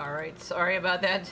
All right, sorry about that.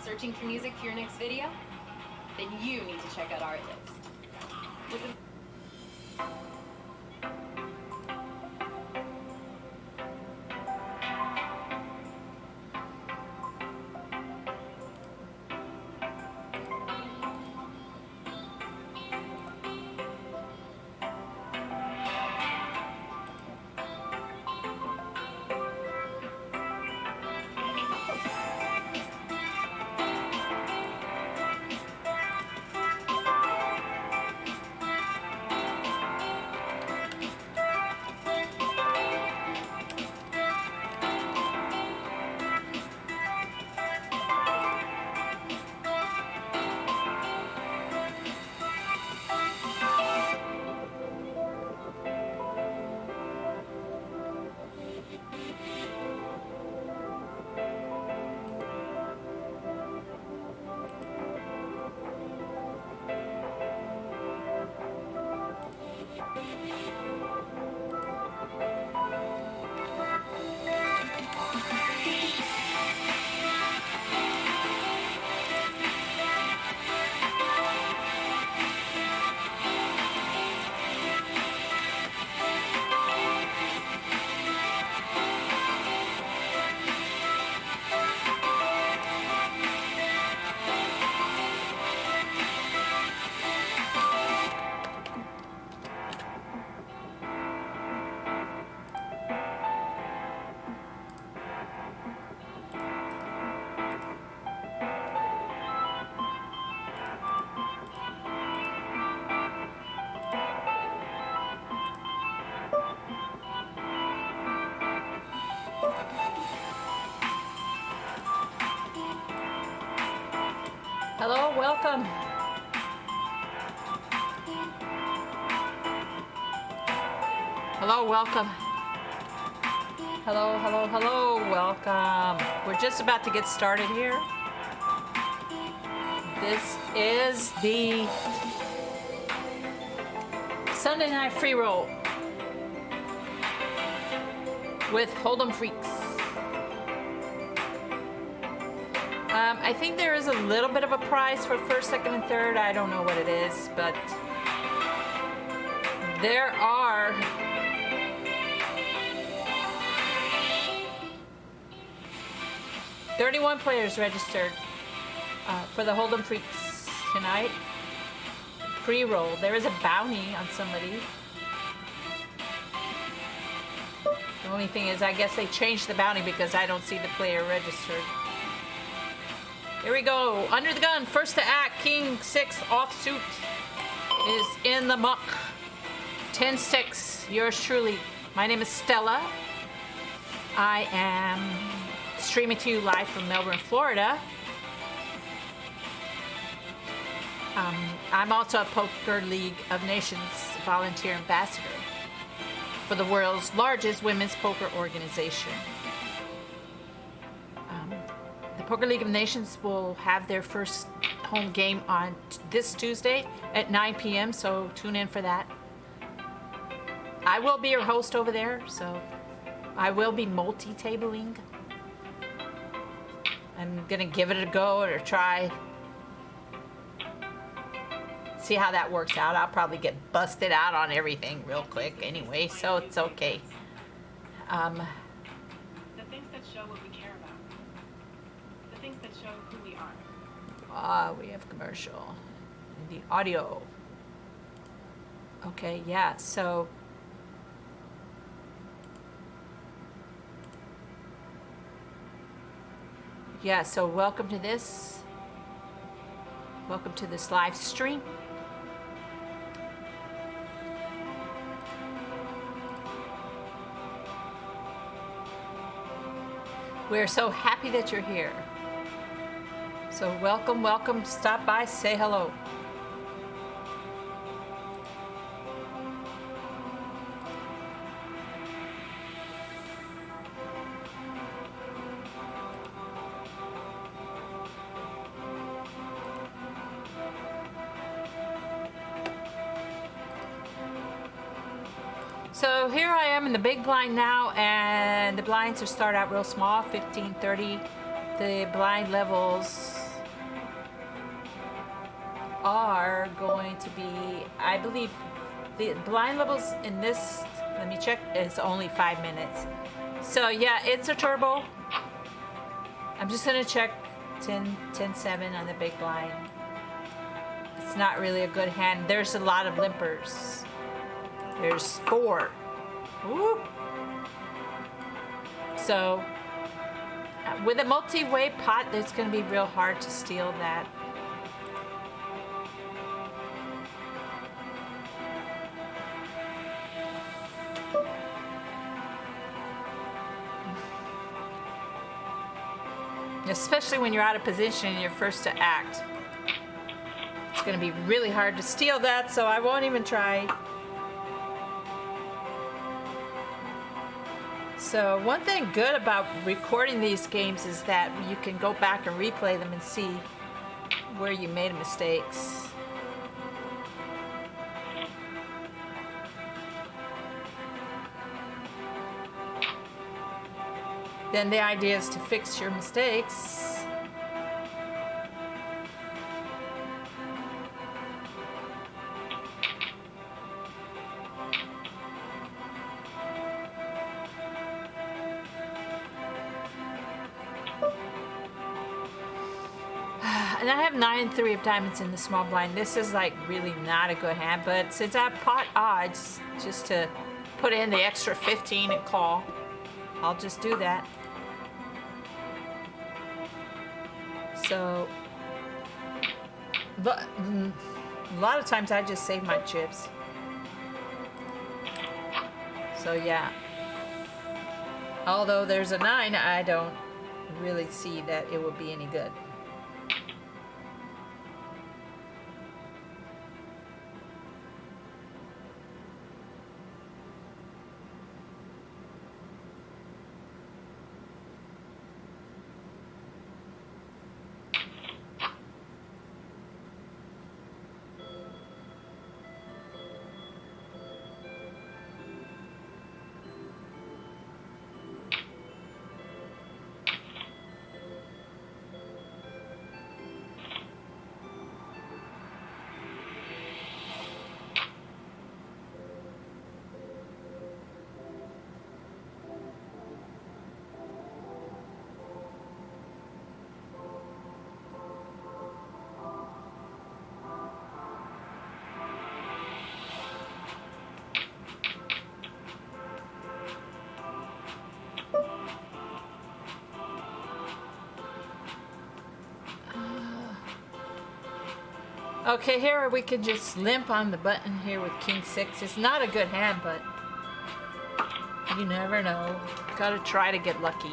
Searching for music for your next video? Then you need to check out our list. Hello, welcome. Hello, welcome. Hello, hello, hello, welcome. We're just about to get started here. This is the Sunday Night Free Roll with Holdem Freaks. I think there is a little bit of a prize for first, second, and third. I don't know what it is, but there are $31 players registered for the Holdem Freaks tonight. Free roll. There is a bounty on somebody. The only thing is, I guess they changed the bounty because I don't see the player registered. Here we go. Under the gun, first to act, King 6 offsuit is in the muck. 10 sticks, yours truly. My name is Stella. I am streaming to you live from Melbourne, Florida. I'm also a Poker League of Nations volunteer ambassador for the world's largest women's poker organization. The Poker League of Nations will have their first home game on this Tuesday at 9 p.m., so tune in for that. I will be your host over there, so I will be multi-tabling. I'm going to give it a go or try. See how that works out. I'll probably get busted out on everything real quick anyway, so it's okay. The things that show what we care about. The things that show who we are. We have commercial. The audio. Okay, yeah, so Yeah, so welcome to this. Welcome to this live stream. We're so happy that you're here. So welcome, welcome. Stop by, say hello. So here I am in the big blind now, and the blinds are start out real small, 15, 30. The blind levels are going to be, I believe, the blind levels in this, let me check, is only 5 minutes. So yeah, it's a turbo. I'm just gonna check 10-7 on the big blind. It's not really a good hand. There's a lot of limpers. There's 4. Whoop. So with a multi-way pot, it's going to be real hard to steal that. Especially when you're out of position and you're first to act. It's going to be really hard to steal that, so I won't even try. So one thing good about recording these games is that you can go back and replay them and see where you made mistakes. Then the idea is to fix your mistakes. And I have 9-3 of diamonds in the small blind. This is like really not a good hand, but since I have pot odds, just to put in the extra 15 and call, I'll just do that. So, but a lot of times I just save my chips. So yeah. Although there's a 9, I don't really see that it would be any good. Okay, here we could just limp on the button here with King 6. It's not a good hand, but you never know. Gotta try to get lucky.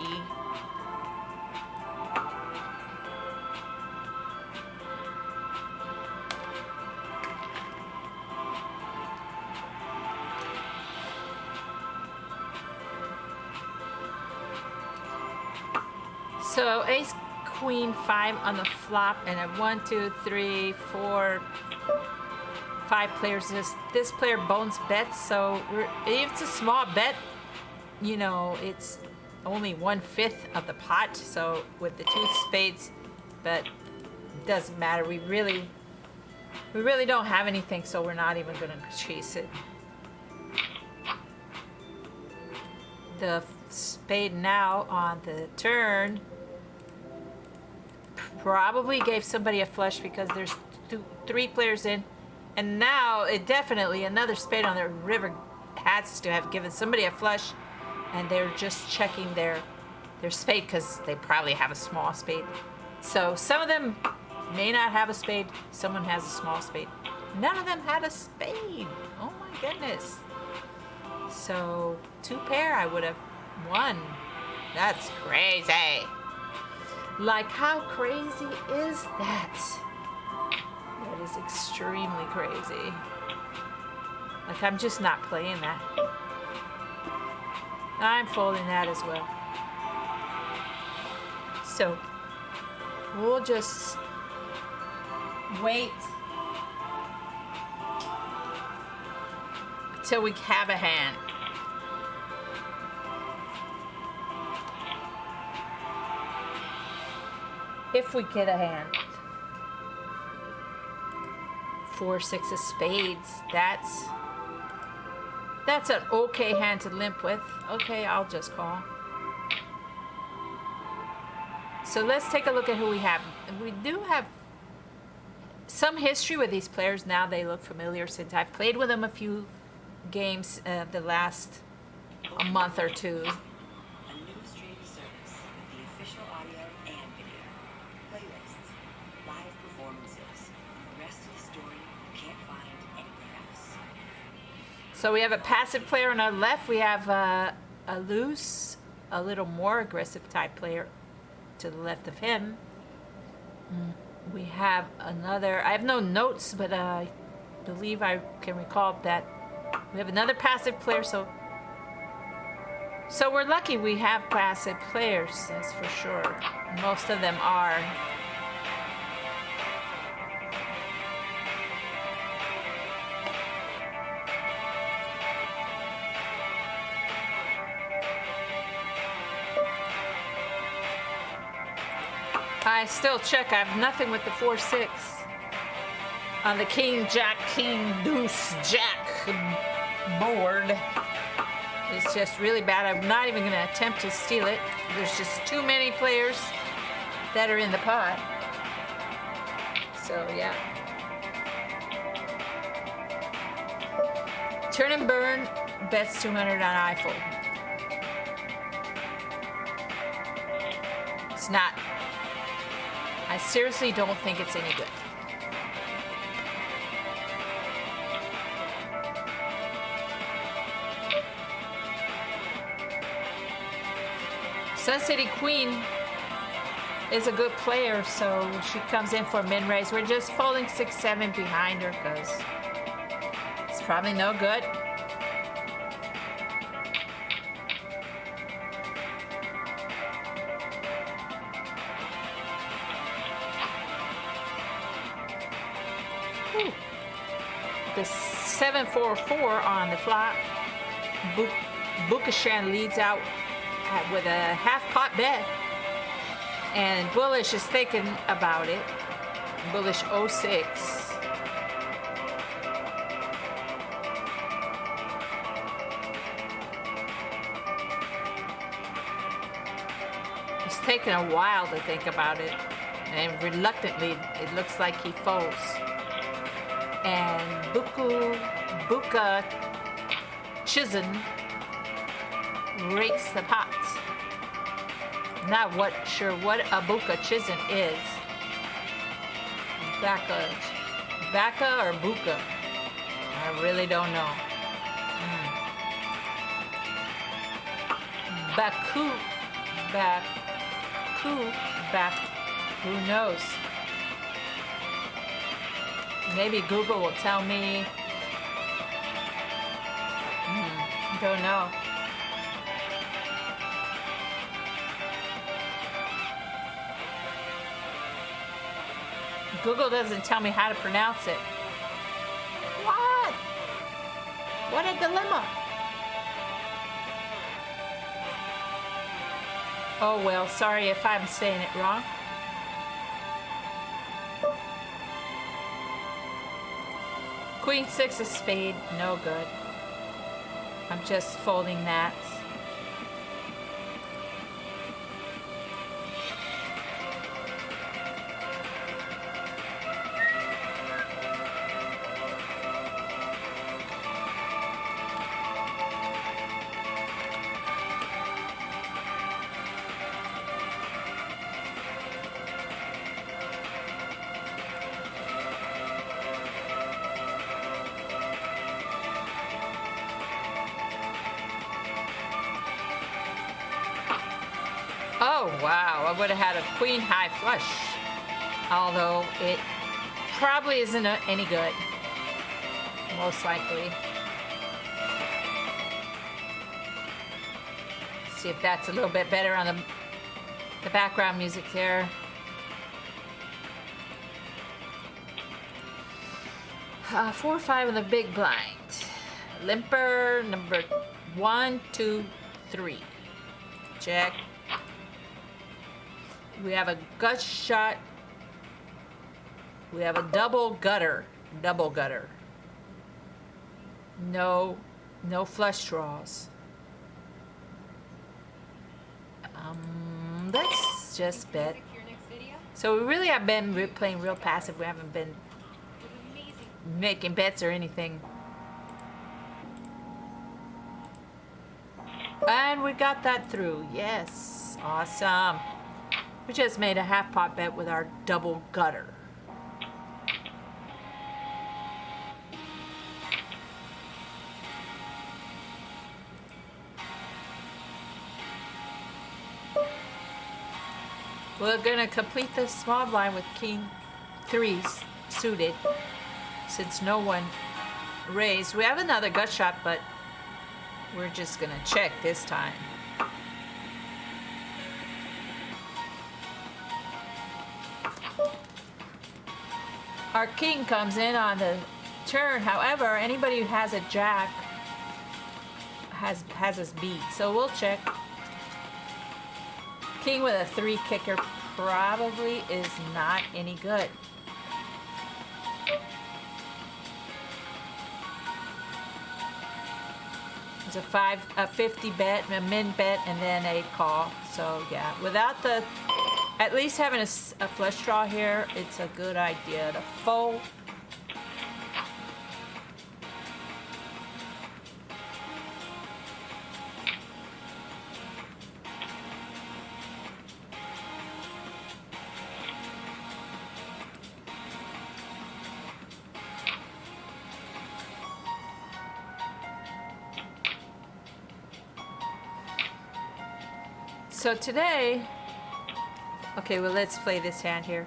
So ace queen 5 on the flop, and a 1, 2, 3, 4, 5 players. This player bones bets, so if it's a small bet, you know, it's only 1/5 of the pot. So with the 2 spades, but it doesn't matter. We really don't have anything, so we're not even gonna chase it. The spade now on the turn probably gave somebody a flush because there's 3 players in, and now it definitely another spade on the river has to have given somebody a flush, and they're just checking their their spade because they probably have a small spade. So some of them may not have a spade. Someone has a small spade. None of them had a spade. Oh my goodness. So 2 pair I would have won. That's crazy. Like, how crazy is that? That is extremely crazy. Like, I'm just not playing that. I'm folding that as well. So we'll just wait till we have a hand. If we get a hand. 4, 6 of spades. That's an okay hand to limp with. Okay, I'll just call. So let's take a look at who we have. We do have some history with these players. Now they look familiar since I've played with them a few games the last a month or two. A new streaming service with the official audio and video, playlists, live performances, and the rest of the story you can't find anywhere else. So we have a passive player on our left. We have a loose, a little more aggressive type player to the left of him. We have another, I have no notes, but I believe I can recall that we have another passive player. So we're lucky we have passive players, that's for sure. Most of them are. I still check. I have nothing with the 4-6 on the king, jack, king, deuce, jack board. It's just really bad. I'm not even going to attempt to steal it. There's just too many players that are in the pot. So yeah. Turn and burn. Bets 200 on iPhone. It's not. I seriously don't think it's any good. Sun City Queen is a good player, so she comes in for min raise. We're just folding 6-7 behind her because it's probably no good. The 7-4-4 on the flop. Bukashan leads out with a half pot bet, and Bullish is thinking about it. Bullish 06. It's taking a while to think about it, and reluctantly it looks like he folds. And Buka Chizen rakes the pot. Not sure what a Buka Chizen is. Baka or Buka? I really don't know. Baku. Who knows? Maybe Google will tell me. Don't know. Google doesn't tell me how to pronounce it. What? What a dilemma. Oh well, sorry if I'm saying it wrong. Queen 6 of spade, no good. I'm just folding that. Oh, wow. I would have had a queen high flush. Although it probably isn't any good. Most likely. See if that's a little bit better on the background music there. Four or five on the big blind. Limper number 1, 2, 3. Check. We have a gut shot. We have a double gutter. Double gutter. No flush draws. Let's just bet. So we really have been playing real passive. We haven't been making bets or anything. And we got that through. Yes. Awesome. We just made a half pot bet with our double gutter. We're gonna complete the small blind with king 3s suited, since no one raised. We have another gut shot, but we're just gonna check this time. Our king comes in on the turn. However, anybody who has a jack has us beat. So we'll check. King with a 3 kicker probably is not any good. It's a 50 bet, a min bet, and then a call. So yeah, without the, at least having a flush draw here, it's a good idea to fold. So today, okay, well, let's play this hand here.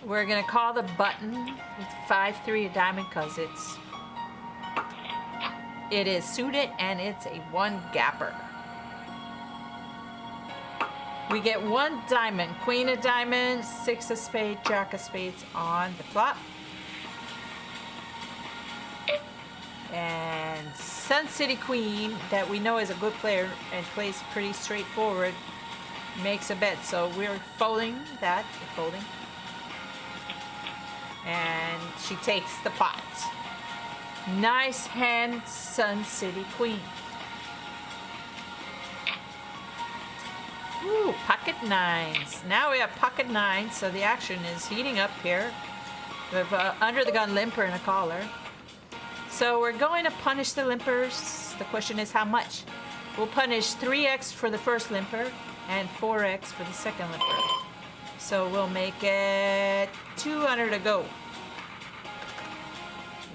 We're gonna call the button with 5-3 a diamond because it is suited and it's a 1 gapper. We get 1 diamond, queen of diamonds, 6 of spades, jack of spades on the flop. And Sun City Queen, that we know is a good player and plays pretty straightforward, makes a bet. So we're folding that, folding. And she takes the pot. Nice hand, Sun City Queen. Ooh, pocket 9s. Now we have pocket 9s, so the action is heating up here. We have under the gun limper and a caller. So we're going to punish the limpers. The question is how much? We'll punish 3x for the first limper and 4x for the second limper. So we'll make it 200 to go.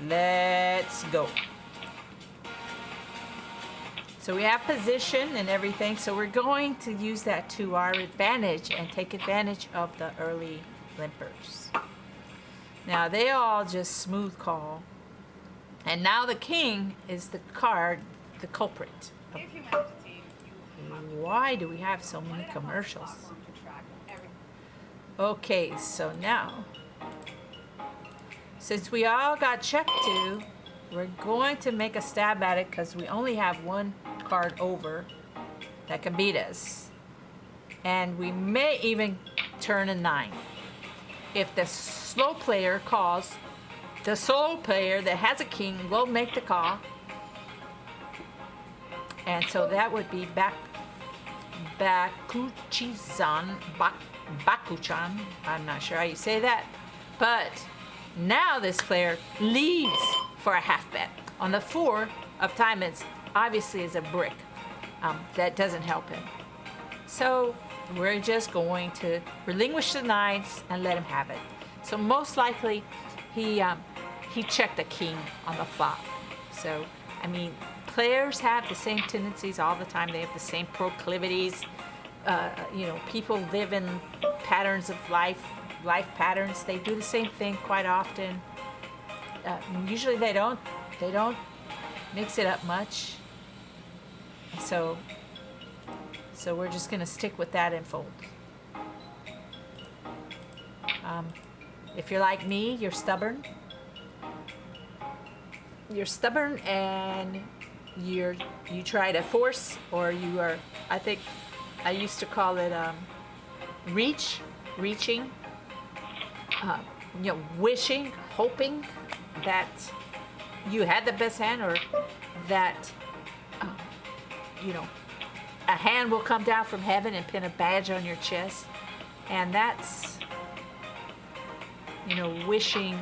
Let's go. So we have position and everything. So we're going to use that to our advantage and take advantage of the early limpers. Now they all just smooth call. And now the king is the card, the culprit. If humanity, Why do we have so many commercials? Okay, so now, since we all got checked to, we're going to make a stab at it because we only have 1 card over that can beat us. And we may even turn a 9. If the slow player calls, the solo player that has a king will make the call. And so that would be Bakuchan. I'm not sure how you say that. But now this player leads for a half bet. On the 4 of diamonds, obviously is a brick. That doesn't help him. So we're just going to relinquish the 9s and let him have it. So most likely he checked the king on the flop. So, I mean, players have the same tendencies all the time. They have the same proclivities. You know, people live in patterns of life patterns. They do the same thing quite often. Usually they don't mix it up much. So we're just gonna stick with that and fold. If you're like me, you're stubborn. You're stubborn and you try to force, or you are, I think I used to call it reaching, you know, wishing, hoping that you had the best hand, or that you know, a hand will come down from heaven and pin a badge on your chest. And that's, you know, wishing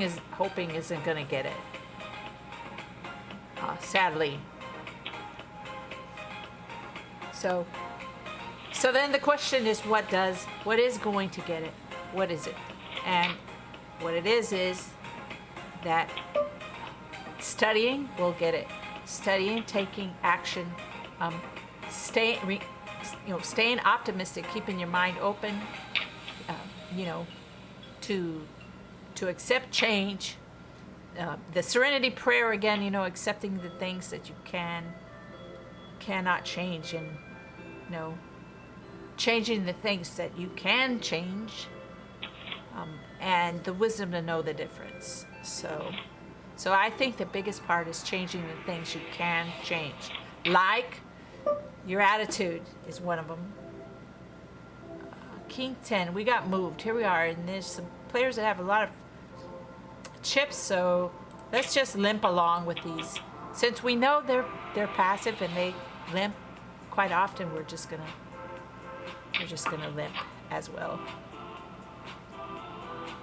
is hoping isn't gonna get it, sadly. So then the question is, what is going to get it? What is it? And what it is that studying will get it. Studying, taking action, staying optimistic, keeping your mind open, you know, to accept change. The Serenity Prayer again, you know, accepting the things that you cannot change, and you know, changing the things that you can change, and the wisdom to know the difference. So I think the biggest part is changing the things you can change. Like your attitude is one of them. King 10, we got moved. Here we are, and there's some players that have a lot of chips, so let's just limp along with these. Since we know they're passive and they limp quite often, we're just gonna limp as well.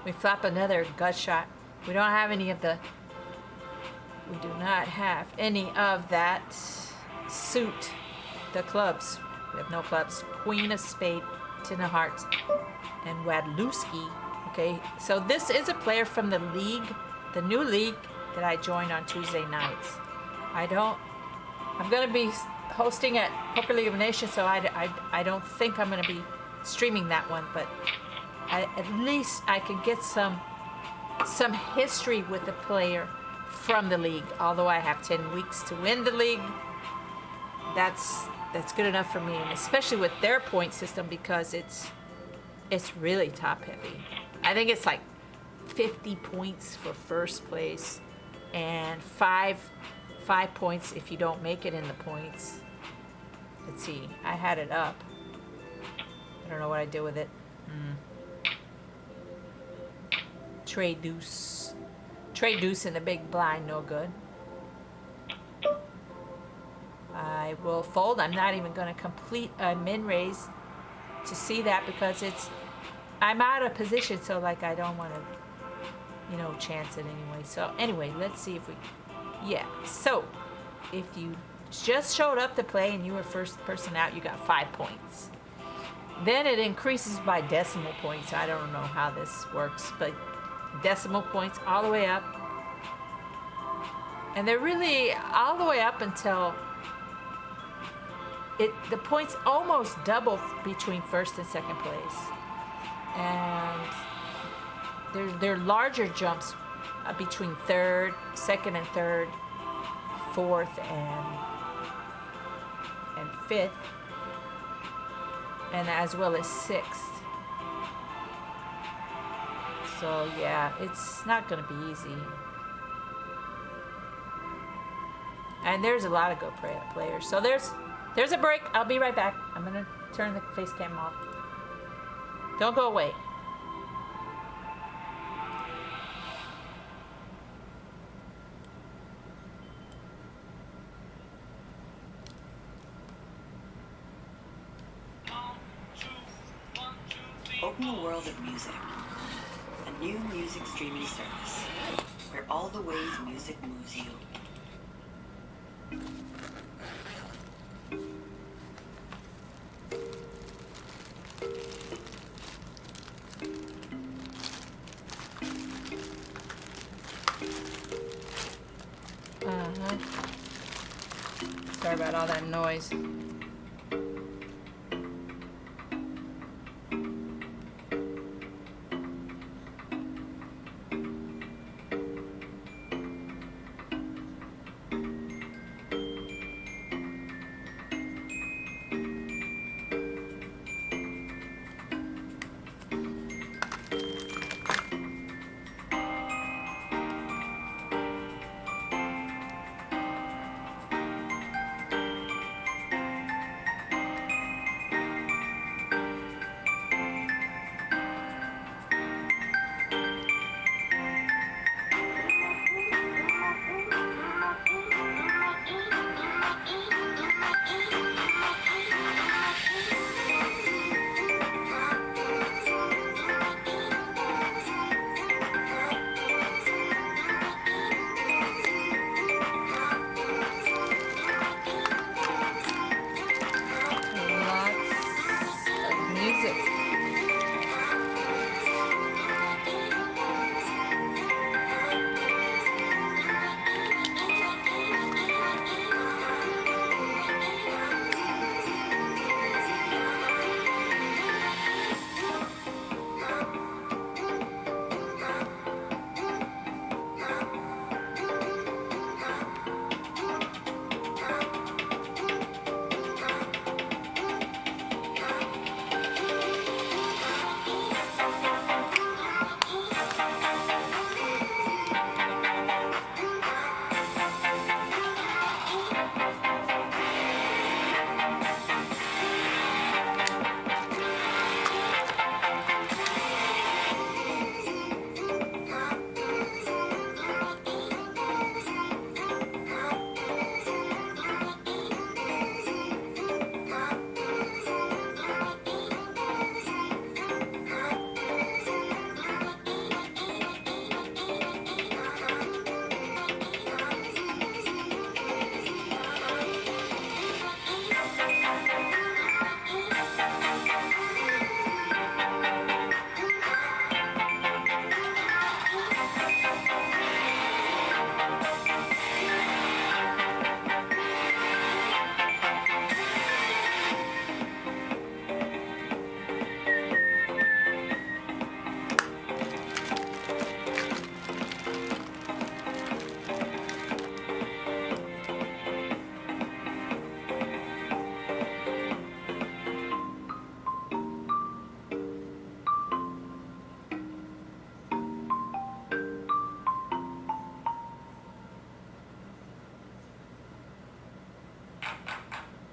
We flop another gut shot. We don't have any of the. We do not have any of that suit, the clubs. We have no clubs. Queen of Spades, Ten of Hearts, and Wadlewski. Okay, so this is a player from the league, the new league that I joined on Tuesday nights. I'm going to be hosting at Poker League of Nations, so I don't think I'm going to be streaming that one, but at least I can get some history with the player from the league. Although I have 10 weeks to win the league, that's good enough for me, and especially with their point system, because it's really top heavy. I think it's like 50 points for first place, and five points if you don't make it in the points. Let's see, I had it up. I don't know what I did with it. Trade deuce in the big blind, no good. I will fold. I'm not even going to complete a min raise to see that, because I'm out of position, so like I don't want to, you know, chance it anyway. So anyway, let's see if we, so if you just showed up to play and you were first person out, you got 5 points. Then it increases by decimal points. I don't know how this works, but decimal points all the way up. And they're really all the way up until the points almost double between first and second place. And there are larger jumps between second and third, fourth and fifth, and as well as sixth. So yeah, it's not going to be easy. And there's a lot of good players. So there's a break. I'll be right back. I'm going to turn the face cam off. Don't go away. Open the world of music. A new music streaming service where all the ways music moves you. Sorry about all that noise. Lots of music.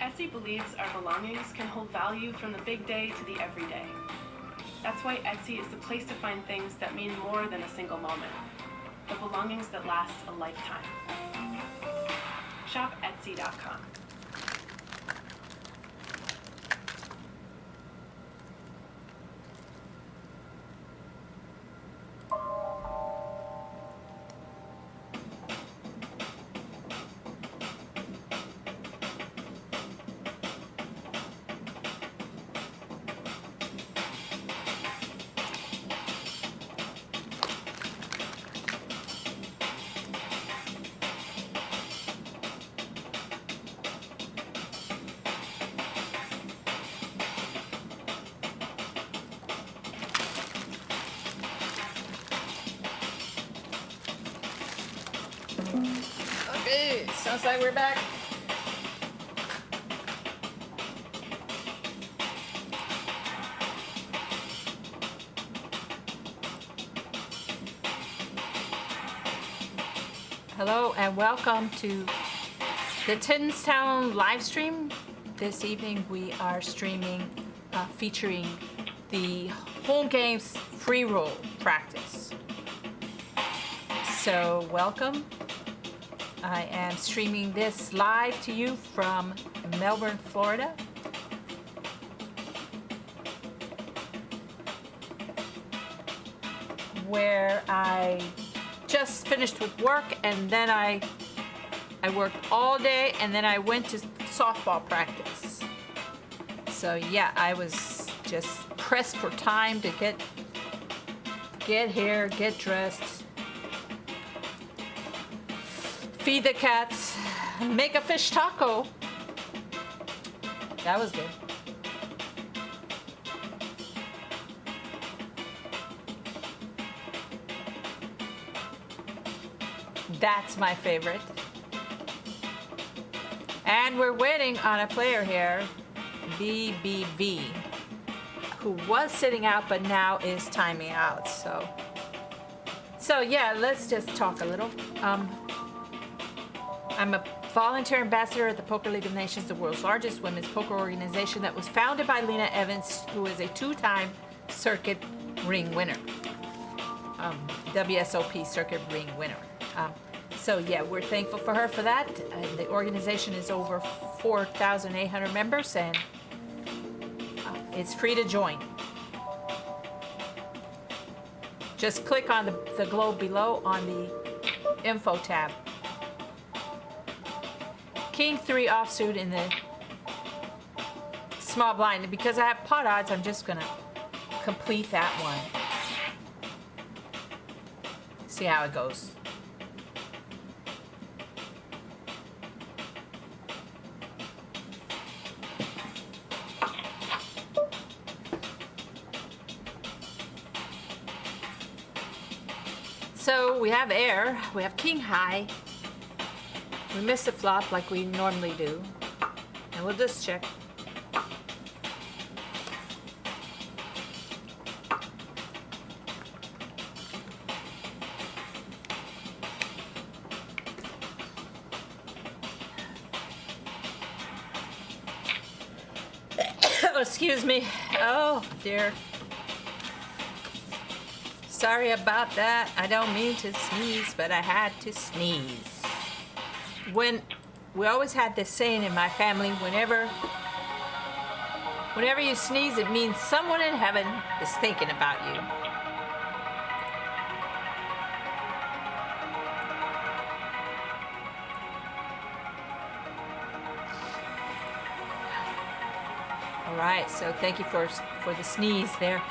Etsy believes our belongings can hold value from the big day to the everyday. That's why Etsy is the place to find things that mean more than a single moment. The belongings that last a lifetime. Shop Etsy.com. Okay, sounds like we're back. Hello and welcome to the Tinstown live stream. This evening we are streaming featuring the home games Freeroll Practice. So welcome. I am streaming this live to you from Melbourne, Florida. Where I just finished with work and then I worked all day and then I went to softball practice. So yeah, I was just pressed for time to get here, get dressed, feed the cats, make a fish taco. That was good. That's my favorite. And we're waiting on a player here, BBV, who was sitting out but now is timing out. So yeah, let's just talk a little. I'm a volunteer ambassador at the Poker League of Nations, the world's largest women's poker organization that was founded by Lena Evans, who is a 2-time circuit ring winner. WSOP circuit ring winner. So yeah, we're thankful for her for that. The organization is over 4,800 members, and it's free to join. Just click on the globe below on the info tab. King 3 offsuit in the small blind. Because I have pot odds, I'm just gonna complete that one. See how it goes. So we have air, we have king high. We missed a flop like we normally do. And we'll just check. Oh, excuse me. Oh, dear. Sorry about that. I don't mean to sneeze, but I had to sneeze. We always had this saying in my family, whenever you sneeze, it means someone in heaven is thinking about you. All right, so thank you for the sneeze there.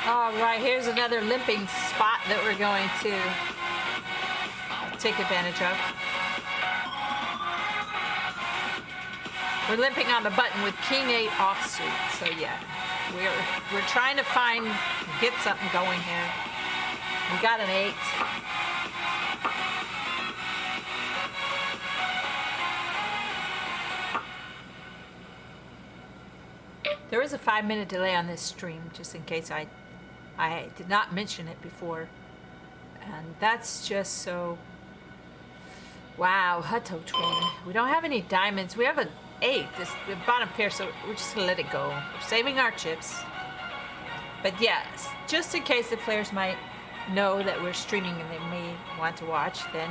All right, here's another limping spot that we're going to take advantage of. We're limping on the button with King 8 offsuit, so yeah, we're trying to get something going here. We got an 8. There is a 5-minute delay on this stream, just in case I did not mention it before. And that's just so... Wow, Hutto twin. We don't have any diamonds. We have an 8, the bottom pair, so we're just gonna let it go. We're saving our chips. But yes, just in case the players might know that we're streaming and they may want to watch, then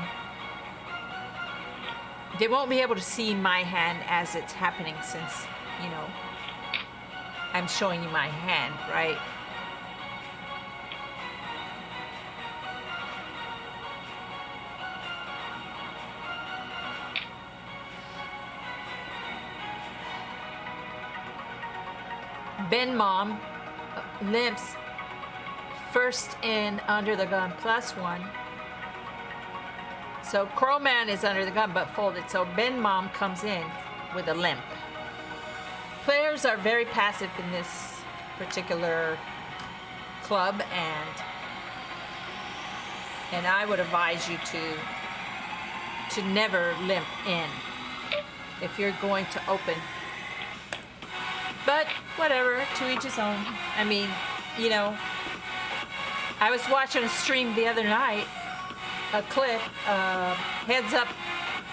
they won't be able to see my hand as it's happening, since, you know, I'm showing you my hand, right? Ben Mom limps first in under the gun +1. So Crowman is under the gun but folded. So Ben Mom comes in with a limp. Players are very passive in this particular club, and I would advise you to never limp in if you're going to open. But whatever, to each his own. I mean, you know, I was watching a stream the other night, a clip, heads up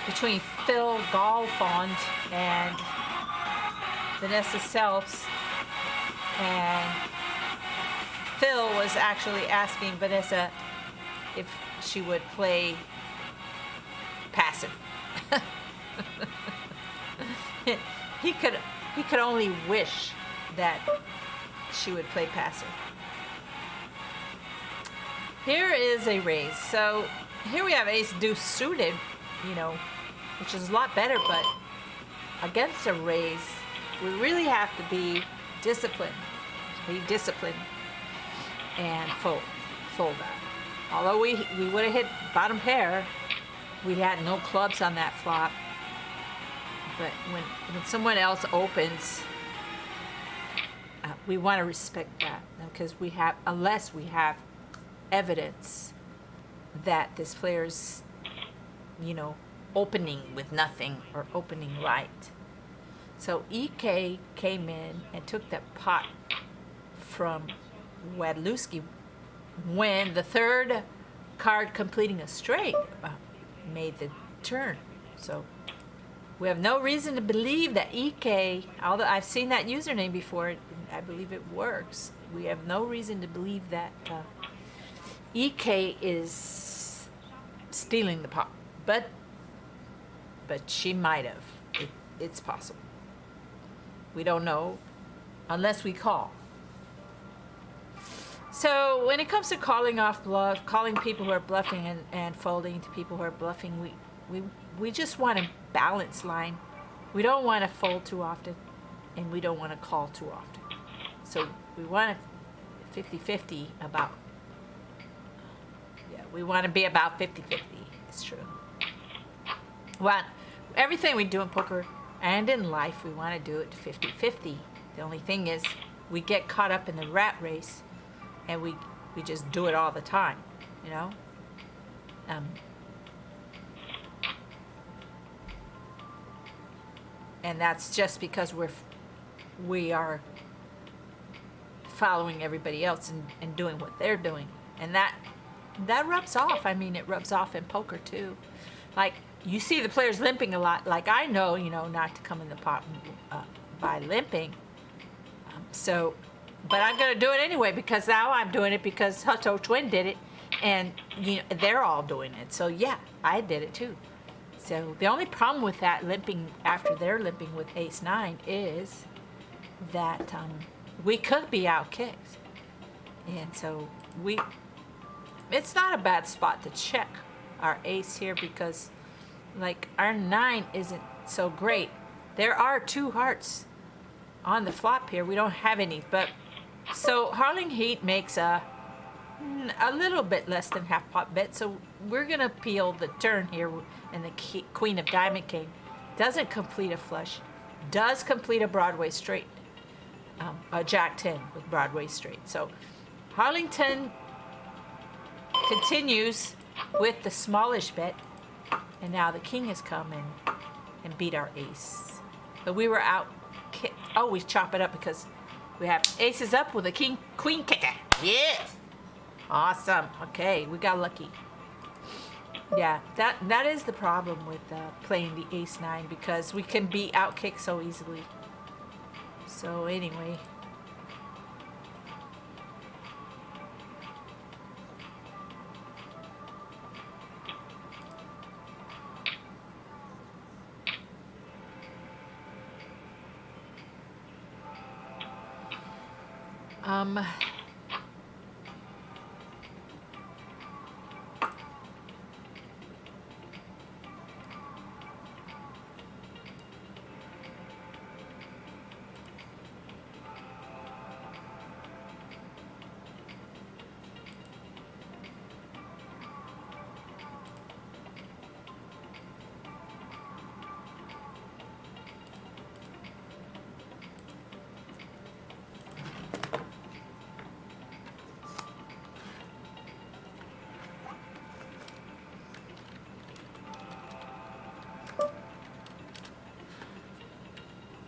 between Phil Galfond and Vanessa Selfs, and Phil was actually asking Vanessa if she would play passive. he could only wish that she would play passive. Here is a raise. So here we have ace deuce suited, you know, which is a lot better, but against a raise, we really have to be disciplined. And fold that. Although we would have hit bottom pair, we had no clubs on that flop. But when someone else opens, we want to respect that, because unless we have evidence that this player's, you know, opening with nothing or opening right. So EK came in and took that pot from Wadlewski when the third card completing a straight made the turn. So we have no reason to believe that EK, although I've seen that username before, I believe it works. We have no reason to believe that EK is stealing the pot, but she might have. It's possible. We don't know unless we call. So when it comes to calling off bluff, calling people who are bluffing and folding to people who are bluffing, we just want a balanced line. We don't want to fold too often, and we don't want to call too often. So we want a 50-50 about. Yeah, we want to be about 50-50. It's true. Well, everything we do in poker and in life, we want to do it 50-50. The only thing is, we get caught up in the rat race, and we just do it all the time, you know. And that's just because we are following everybody else and doing what they're doing, and that rubs off. I mean, it rubs off in poker too. Like, you see the players limping a lot. Like, I know, you know, not to come in the pot by limping. But I'm going to do it anyway, because now I'm doing it because Hutto Twin did it, and you know, they're all doing it. So yeah, I did it too. So the only problem with that limping after they're limping with ace-9 is that we could be out kicked. And so it's not a bad spot to check our ace here, because like our 9 isn't so great. There are 2 hearts on the flop here. We don't have any, but so Harling Heat makes a little bit less than half pot bet. So we're gonna peel the turn here, and the Queen of Diamond King doesn't complete a flush, does complete a Broadway straight, a Jack 10 with Broadway straight. So Harlington continues with the smallish bet, and now the king has come in and beat our ace. But we were out. Oh, we chop it up because we have aces up with a queen kicker. Yes. Awesome. Okay, we got lucky. Yeah, that is the problem with playing the ace-9, because we can be out kicked so easily. So anyway.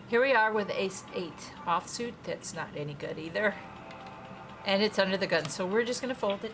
Here we are with ace-8 offsuit. That's not any good either. And it's under the gun, so we're just going to fold it.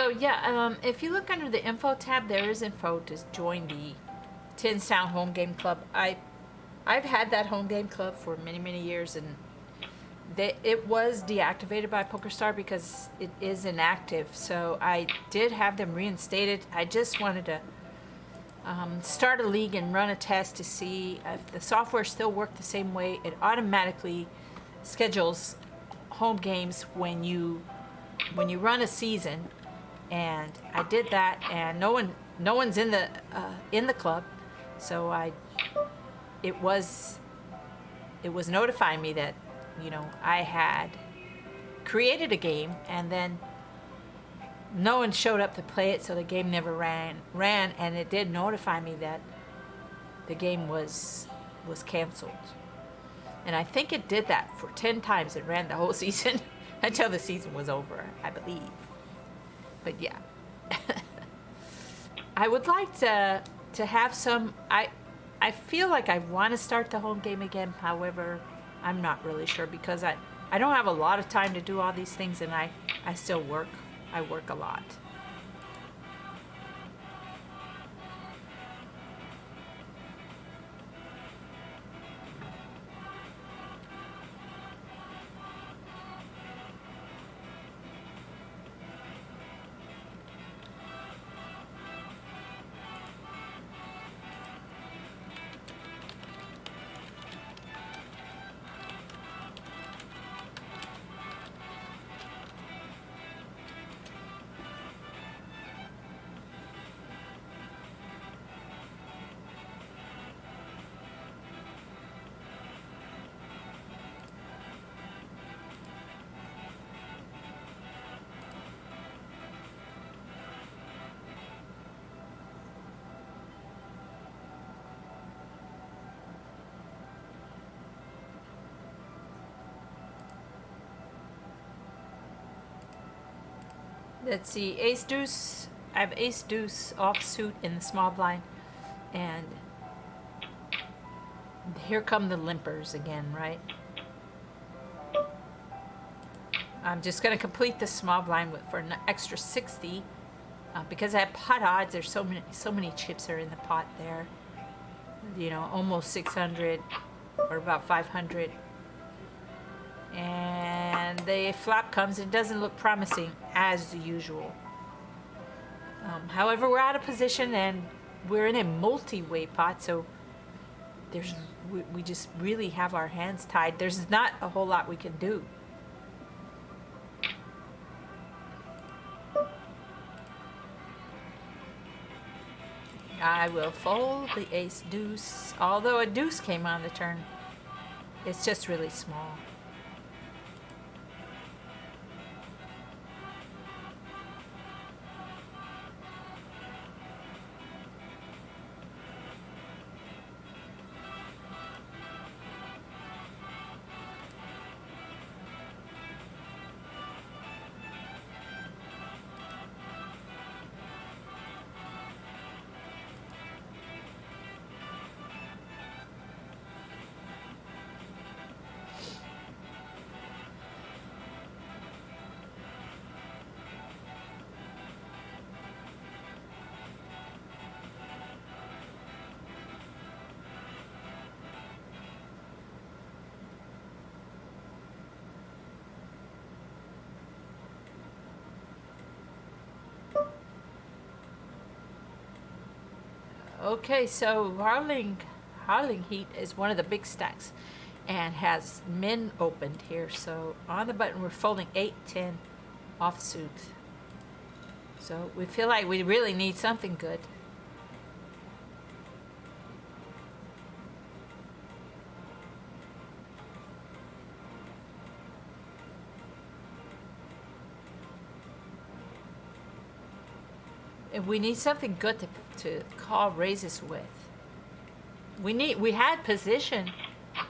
So yeah, if you look under the info tab, there is info to join the Tinstown Home Game Club. I've had that home game club for many, many years, and it was deactivated by PokerStar because it is inactive. So I did have them reinstated. I just wanted to start a league and run a test to see if the software still worked the same way. It automatically schedules home games when you run a season, and I did that, and no one's in the club, so it was notifying me that I had created a game, and then no one showed up to play it, so the game never ran, and it did notify me that the game was canceled. And I think it did that for 10 times. It ran the whole season until the season was over, I believe. But yeah. I would like to have some, I feel like I want to start the home game again. However, I'm not really sure because I don't have a lot of time to do all these things, and I still work. I work a lot. Let's see, ace deuce. I have ace deuce offsuit in the small blind, and here come the limpers again, right? I'm just going to complete the small blind for an extra 60 because I have pot odds. There's so many chips are in the pot there. Almost 600 or about 500. And the flop comes. It doesn't look promising as usual. However, we're out of position and we're in a multi-way pot, so we just really have our hands tied. There's not a whole lot we can do. I will fold the ace deuce, although a deuce came on the turn. It's just really small. Okay, so Harling Heat is one of the big stacks and has min opened here. So on the button we're folding 8, 10 offsuit. So we feel like we really need something good. We need something good to call raises with. We had position,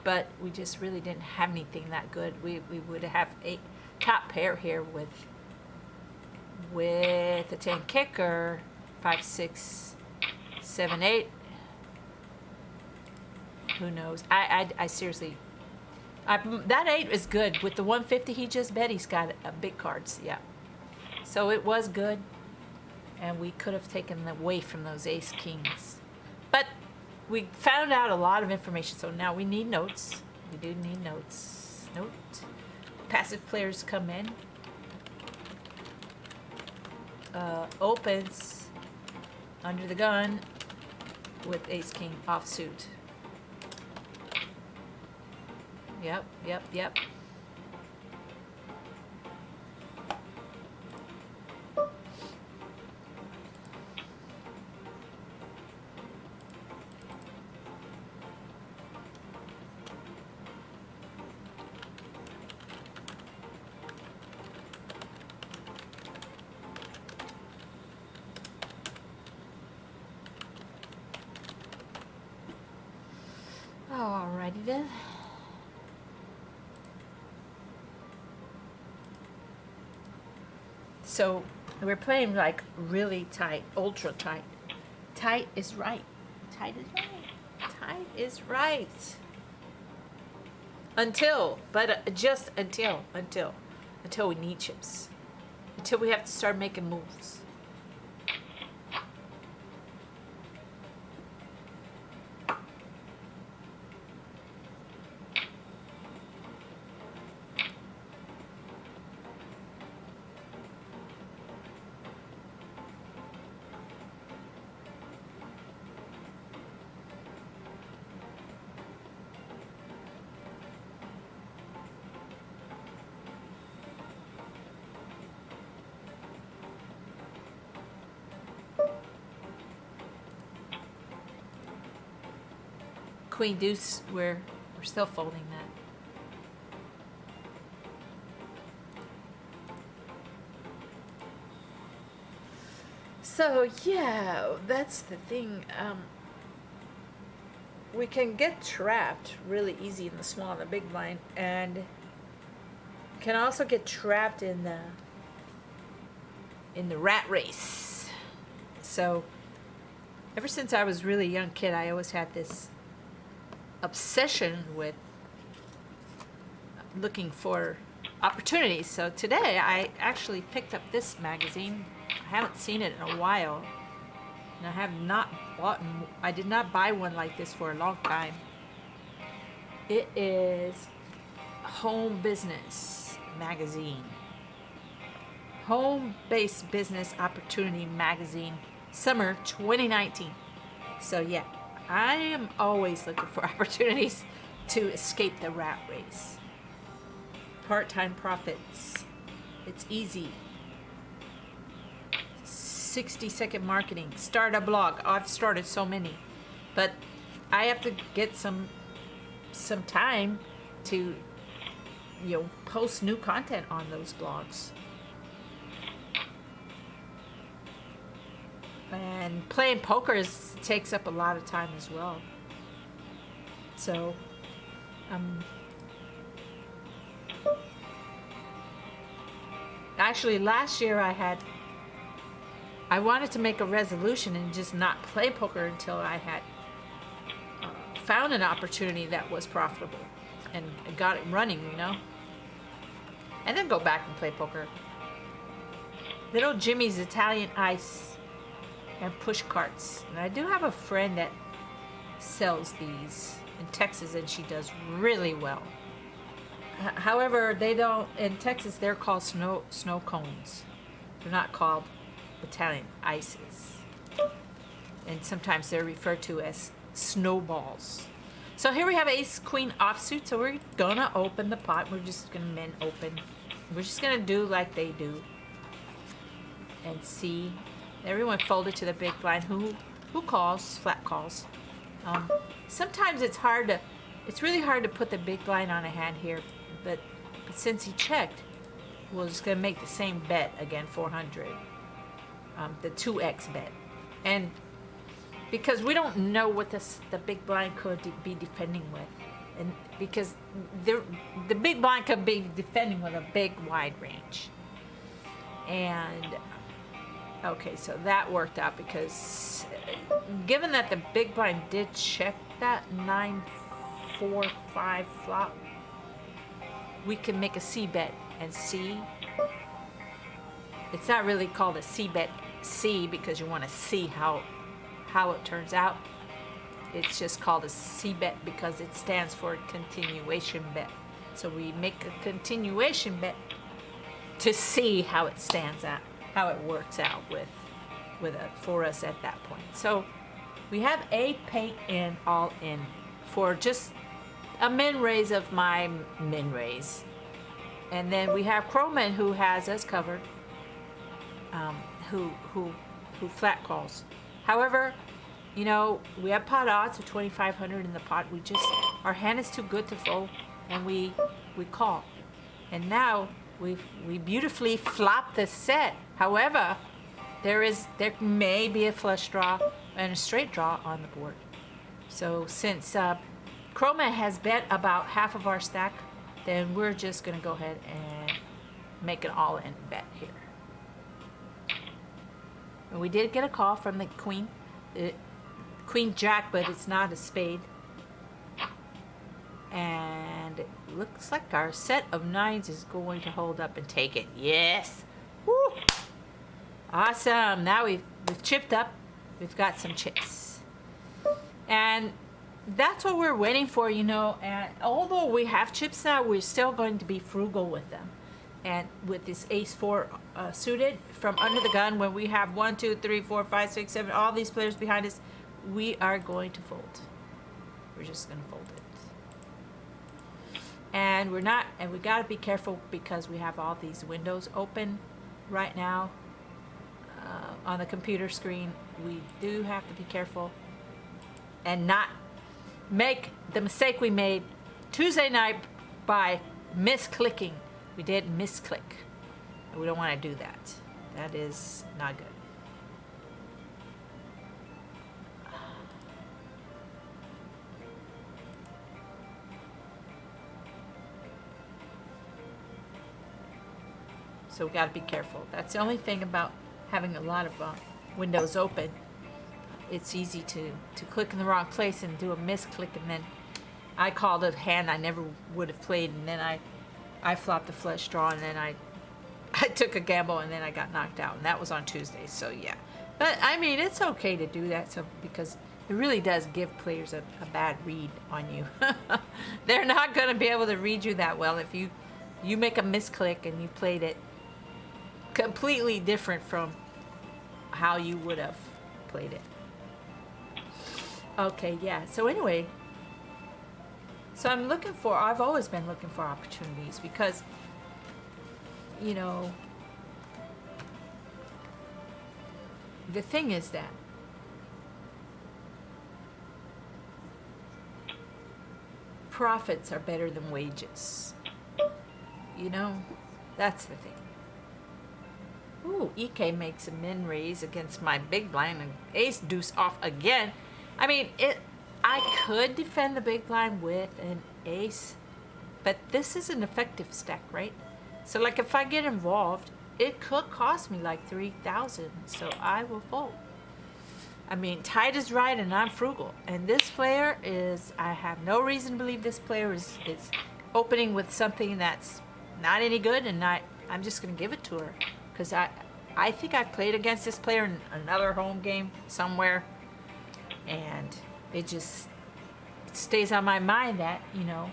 but we just really didn't have anything that good. We would have a top pair here with a 10 kicker, 5, 6, 7, 8. Who knows? I seriously. That 8 is good with the 150 he just bet. He's got big cards. Yeah, so it was good. and we could have taken them away from those ace kings. But we found out a lot of information, so now we need notes. We do need notes. Note. Passive players come in. Opens under the gun with ace king offsuit. Yep, yep, yep. Alrighty then. So we're playing like really tight, ultra tight. Tight is right. Tight is right. Tight is right. Until we need chips. Until we have to start making moves. Queen deuce, we're still folding that. So yeah, that's the thing. We can get trapped really easy in the small and the big blind, and can also get trapped in the rat race. So ever since I was really young kid, I always had this obsession with looking for opportunities. So today I actually picked up this magazine. I haven't seen it in a while, and I did not buy one like this for a long time. It is Home Business Magazine. Home-Based Business Opportunity Magazine, Summer 2019. So yeah, I am always looking for opportunities to escape the rat race. Part-time profits. It's easy. 60-second marketing. Start a blog. Oh, I've started so many. But I have to get some time to, post new content on those blogs. And playing poker takes up a lot of time as well. So, actually last year I wanted to make a resolution and just not play poker until I had found an opportunity that was profitable and got it running, and then go back and play poker. Little Jimmy's Italian Ice and push carts. And I do have a friend that sells these in Texas, and she does really well. However, they don't, in Texas, they're called snow cones. They're not called Italian ices. And sometimes they're referred to as snowballs. So here we have ace queen offsuit. So we're gonna open the pot. We're just gonna min open. We're just gonna do like they do and see. Everyone folded to the big blind. Who calls? Flat calls. Sometimes it's really hard to put the big blind on a hand here, but since he checked, we're just gonna make the same bet again, 400. The 2x bet, and because we don't know what the big blind could be defending with, and because the big blind could be defending with a big wide range, and okay, so that worked out because given that the big blind did check that 9-4-5 flop, we can make a C bet, and C, it's not really called a C bet. C because you want to see how it turns out. It's just called a C bet because it stands for continuation bet. So we make a continuation bet to see how it stands out, how it works out for us at that point. So we have a pay in all in for just a min raise of my min raise. And then we have Crowman who has us covered, who flat calls. However, you know, we have pot odds of 2,500 in the pot. Our hand is too good to fold, and we call. And now we beautifully flop the set. However, there may be a flush draw and a straight draw on the board. So since Chroma has bet about half of our stack, then we're just gonna go ahead and make an all-in bet here. And we did get a call from the queen. Queen Jack, but it's not a spade. And it looks like our set of nines is going to hold up and take it. Yes. Woo. Awesome. Now we've chipped up. We've got some chips. And that's what we're waiting for, you know. And although we have chips now, we're still going to be frugal with them. And with this ace-4 suited from under the gun, when we have 1, 2, 3, 4, 5, 6, 7, all these players behind us, we are going to fold. We're just going to fold it. And we got to be careful because we have all these windows open right now on the computer screen. We do have to be careful and not make the mistake we made Tuesday night by misclicking. We did misclick. And we don't want to do that. That is not good. So we got to be careful. That's the only thing about having a lot of windows open. It's easy to click in the wrong place and do a misclick, and then I called a hand I never would have played, and then I flopped the flush draw, and then I took a gamble, and then I got knocked out, and that was on Tuesday. So yeah, but I mean, it's okay to do that, so because it really does give players a bad read on you. They're not going to be able to read you that well if you make a misclick and you played it completely different from how you would have played it. Okay, yeah. So anyway, so I've always been looking for opportunities because, you know, the thing is that profits are better than wages. You know, that's the thing. Ooh, EK makes a min raise against my big blind and ace deuce off again. I mean, I could defend the big blind with an ace, but this is an effective stack, right? So like if I get involved, it could cost me like 3,000, so I will fold. I mean, tide is right and I'm frugal. And this player I have no reason to believe this player is opening with something that's not any good, and I'm just gonna give it to her. Because I think I played against this player in another home game somewhere, and it stays on my mind that, you know,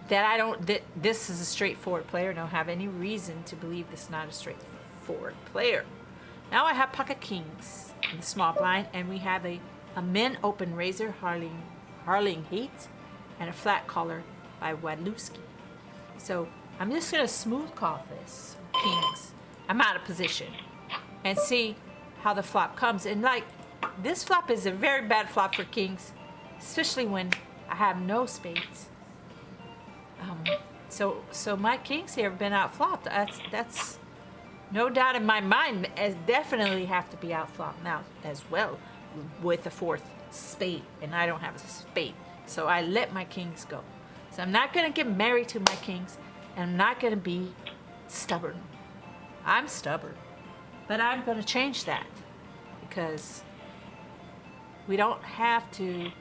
that this is a straightforward player. I don't have any reason to believe this is not a straightforward player. Now I have pocket kings in the small blind, and we have a min open raiser, Harling Heat, and a flat caller by Wadlewski. So I'm just going to smooth call this kings. I'm out of position and see how the flop comes. And like, this flop is a very bad flop for kings, especially when I have no spades. So my kings here have been out flopped. That's no doubt in my mind, as definitely have to be out flopped now as well with a fourth spade, and I don't have a spade. So I let my kings go. So I'm not going to get married to my kings, and I'm not going to be stubborn. I'm stubborn, but I'm going to change that because we don't have to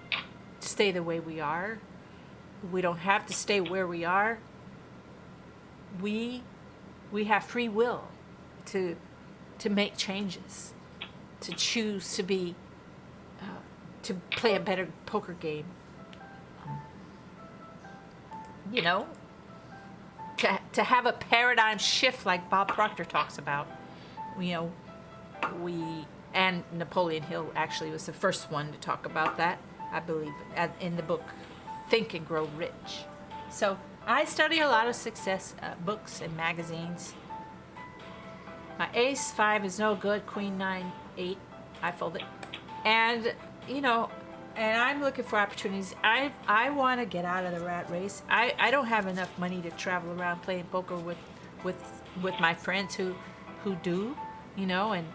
stay the way we are. We don't have to stay where we are. We have free will to to make changes, to choose to be, to play a better poker game. You know, to have a paradigm shift like Bob Proctor talks about. You know, and Napoleon Hill actually was the first one to talk about that, I believe, in the book Think and Grow Rich. So I study a lot of success books and magazines. My ace 5 is no good, queen 9, 8, I fold it. And, you know, and I'm looking for opportunities. I want to get out of the rat race. I don't have enough money to travel around playing poker with my friends who do, you know, and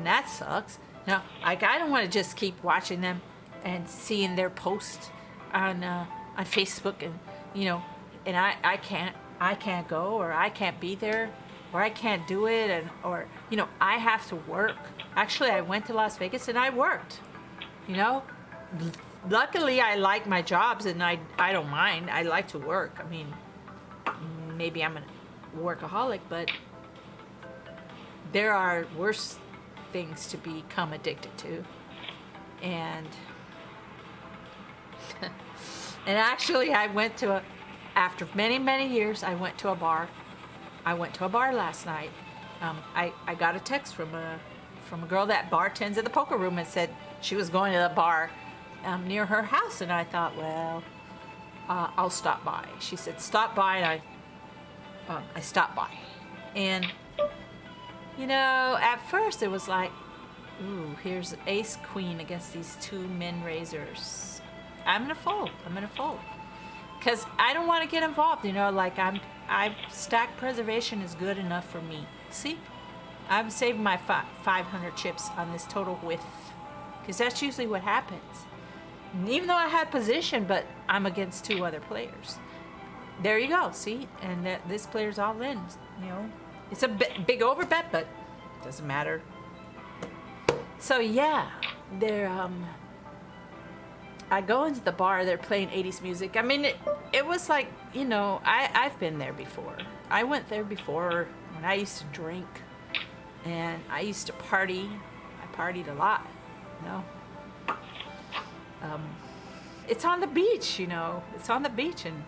that sucks. Now, like, I don't want to just keep watching them and seeing their posts on Facebook, and, you know, and I can't go, or I can't be there, or I can't do it, and, or, you know, I have to work. Actually, I went to Las Vegas and I worked, you know. Luckily, I like my jobs, and I don't mind. I like to work. I mean, maybe I'm a workaholic, but there are worse things to become addicted to. And and actually, I went to after many years, I went to a bar. I went to a bar last night. I got a text from a girl that bartends at the poker room and said she was going to the bar near her house, and I thought, well, I'll stop by. She said, stop by, and I stopped by. And, you know, at first it was like, ooh, here's ace queen against these two min raisers. I'm gonna fold. Because I don't want to get involved, you know, like stack preservation is good enough for me. See, I'm saving my 500 chips on this total whiff, because that's usually what happens. And even though I had position, but I'm against two other players. There you go, see? And this player's all in, you know. It's a big over bet, but it doesn't matter. So yeah, I go into the bar, they're playing 80s music. I mean, it was like, you know, I've been there before. I went there before when I used to drink, and I used to party. I partied a lot, you know. It's on the beach, you know. It's on the beach, and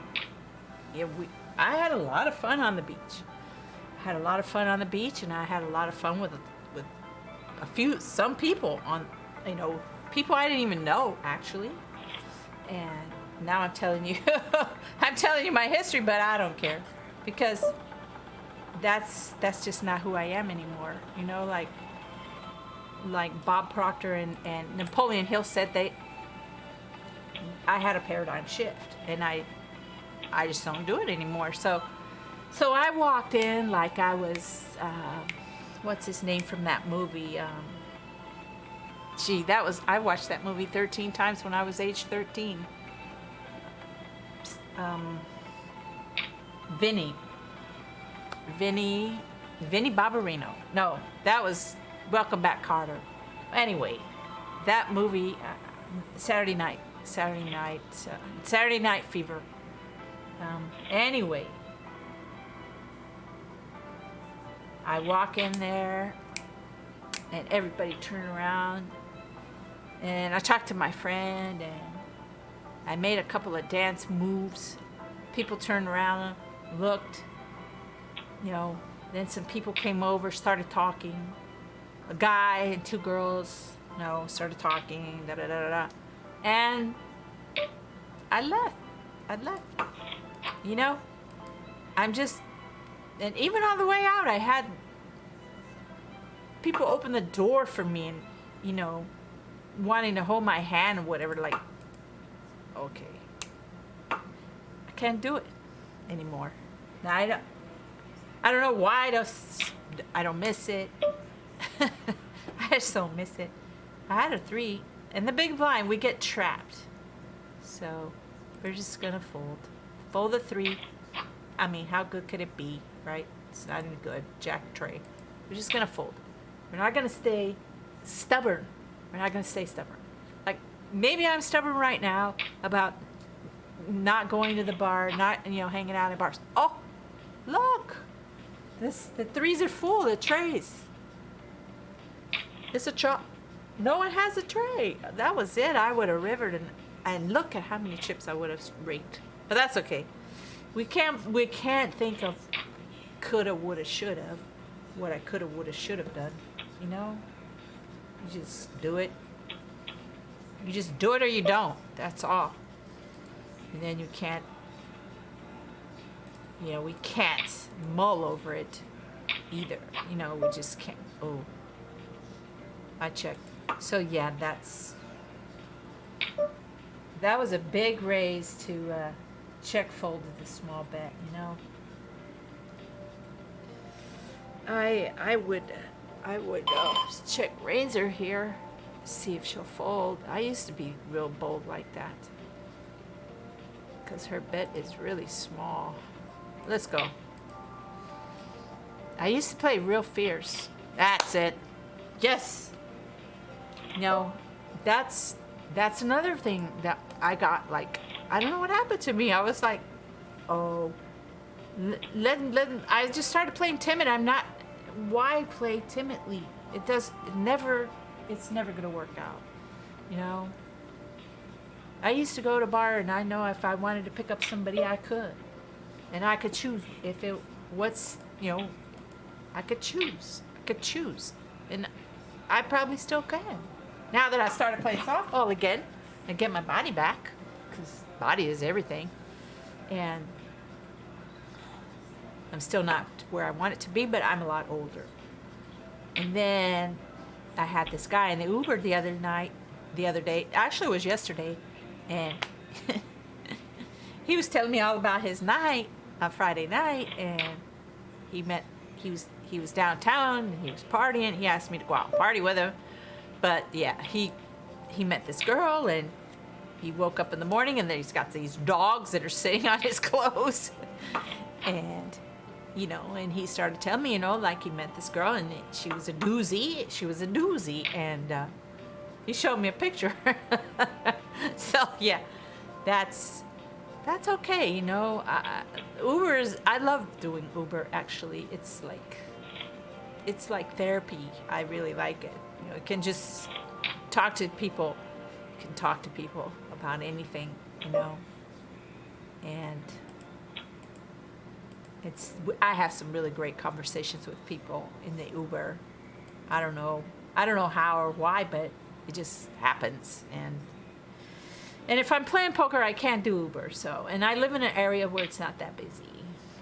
yeah, I had a lot of fun on the beach. I had a lot of fun on the beach, and I had a lot of fun with some people on, you know, people I didn't even know, actually. And now I'm telling you, I'm telling you my history, but I don't care, because that's just not who I am anymore. You know, like Bob Proctor and Napoleon Hill said, I had a paradigm shift, and I just don't do it anymore. So I walked in like I was, what's his name from that movie? I watched that movie 13 times when I was age 13. Vinny Barbarino. No, that was Welcome Back, Carter. Anyway, that movie, Saturday Night Fever. Anyway, I walk in there, and everybody turn around, and I talked to my friend, and I made a couple of dance moves. People turned around, looked, you know. Then some people came over, started talking. A guy and two girls, you know, started talking, and I left. You know, and even on the way out, I had people open the door for me, and, you know, wanting to hold my hand or whatever, like, okay, I can't do it anymore. Now, I don't know why I don't miss it. I just don't miss it. I had a 3, and the big blind, we get trapped. So we're just gonna fold the 3. I mean, how good could it be, right? It's not any good. Jack tray. We're just gonna fold. We're not gonna stay stubborn. Like, maybe I'm stubborn right now about not going to the bar, not, you know, hanging out at bars. Oh, look, the 3s are full, the trays. It's a chop. No one has a tray. That was it. I would have rivered and look at how many chips I would have raked. But that's okay. We can't think of coulda, woulda, shoulda. What I coulda, woulda, shoulda done. You know? You just do it. You just do it or you don't. That's all. And then you can't, you know, we can't mull over it either. You know, we just can't. Oh, I checked. So yeah, that was a big raise to check fold of the small bet, you know. I would check Razor here, see if she'll fold. I used to be real bold like that because her bet is really small. Let's go. I used to play real fierce. That's it. Yes. No, that's another thing that I got, like, I don't know what happened to me. I was like, oh, I just started playing timid. I'm not, why play timidly? It's never going to work out, you know? I used to go to bar and I know if I wanted to pick up somebody, I could. And I could choose if it, you know, I could choose. And I probably still can. Now that I started playing softball again and get my body back, because body is everything. And I'm still not where I want it to be, but I'm a lot older. And then I had this guy in the Uber the other day, actually it was yesterday, and he was telling me all about his night on Friday night, and he was downtown, and he was partying. He asked me to go out and party with him. But yeah, he met this girl, and he woke up in the morning, and then he's got these dogs that are sitting on his clothes. And, you know, and he started telling me, you know, like he met this girl, and she was a doozy. And he showed me a picture. So yeah, that's okay, you know. I love doing Uber, actually. It's like therapy. I really like it. You know, it can just talk to people. You can talk to people about anything, you know. And I have some really great conversations with people in the Uber. I don't know how or why, but it just happens. And if I'm playing poker, I can't do Uber. So, and I live in an area where it's not that busy.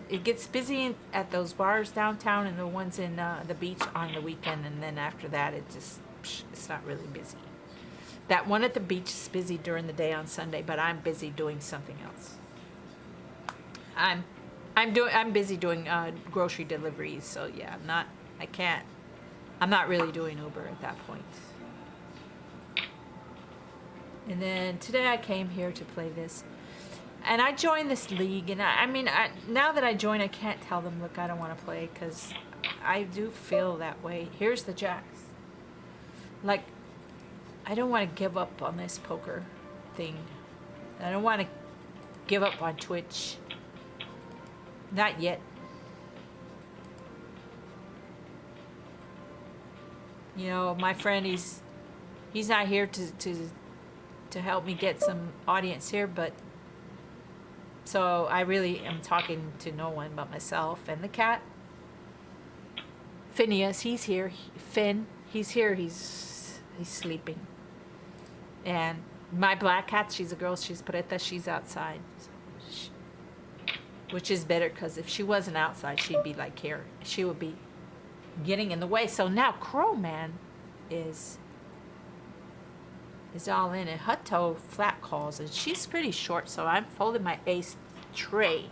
It gets busy at those bars downtown and the ones in the beach on the weekend, and then after that, it's not really busy. That one at the beach is busy during the day on Sunday, but I'm busy doing something else. I'm busy doing grocery deliveries, so yeah, I'm not really doing Uber at that point. And then today I came here to play this. And I joined this league, and now that I join, I can't tell them, look, I don't want to play, because I do feel that way. Here's the jacks. Like, I don't want to give up on this poker thing. I don't want to give up on Twitch. Not yet. You know, my friend, he's not here to help me get some audience here, but so I really am talking to no one but myself and the cat. Phineas, he's here. Finn, he's here. He's sleeping. And my black cat, she's a girl. She's Preta. She's outside, which is better, because if she wasn't outside, she'd be like here. She would be getting in the way. So now Crow Man is all in, and Hutto flat calls, and she's pretty short, so I'm folding my ace tray,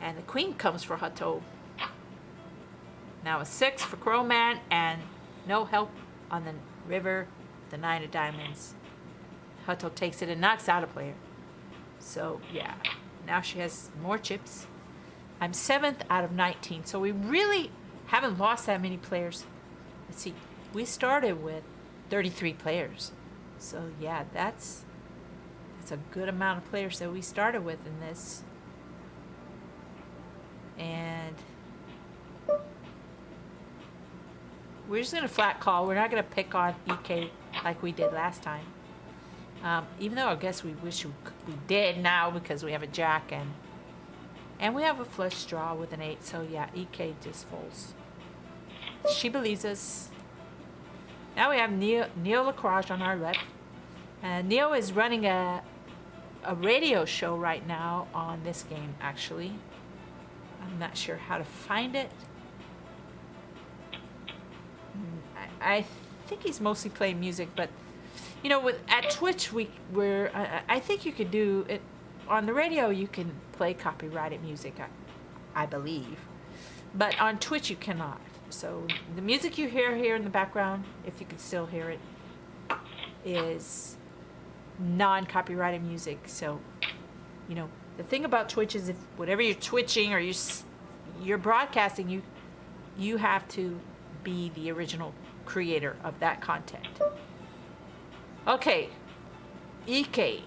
and the queen comes for Hutto. Now a 6 for Crow Man, and no help on the river, the 9 of diamonds. Hutto takes it and knocks out a player. So yeah, now she has more chips. I'm 7th out of 19, so we really haven't lost that many players. Let's see, we started with 33 players. So yeah, that's a good amount of players that we started with in this. And We're just gonna flat call. We're not gonna pick on EK like we did last time. Even though I guess we wish we did now because we have a jack and we have a flush draw with an 8. So yeah, EK just folds. She believes us. Now we have Neil Lacroix on our left. Neil is running a radio show right now on this game, actually. I'm not sure how to find it. I think he's mostly playing music, but you know, at Twitch I think you could do it on the radio. You can play copyrighted music, I believe, but on Twitch you cannot. So the music you hear here in the background, if you can still hear it, is non-copyrighted music. So, you know, the thing about Twitch is if whatever you're twitching or you're broadcasting, you have to be the original creator of that content. Okay, EK.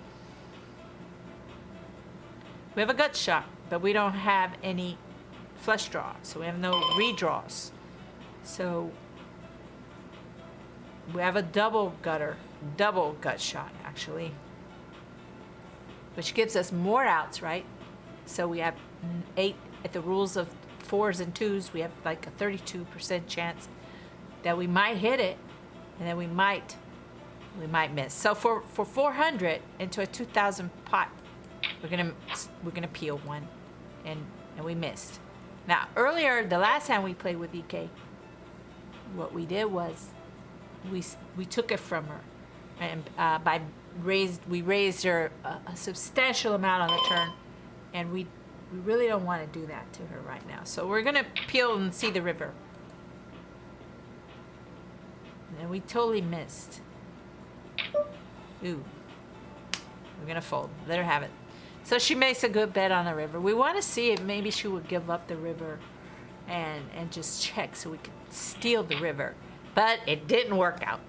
We have a gut shot, but we don't have any flush draw, so we have no redraws. So we have a double gut shot actually, which gives us more outs, right? So we have 8 at the rules of 4s and 2s. We have like a 32% chance that we might hit it, and then we might miss. So for 400 into a 2,000 pot, we're gonna peel one, and we missed. Now earlier, the last time we played with EK, what we did was we took it from her, and we raised her a substantial amount on the turn, and we really don't want to do that to her right now. So we're gonna peel and see the river. And we totally missed. Ooh. We're gonna fold. Let her have it. So she makes a good bet on the river. We want to see if maybe she would give up the river and just check so we could steal the river. But it didn't work out.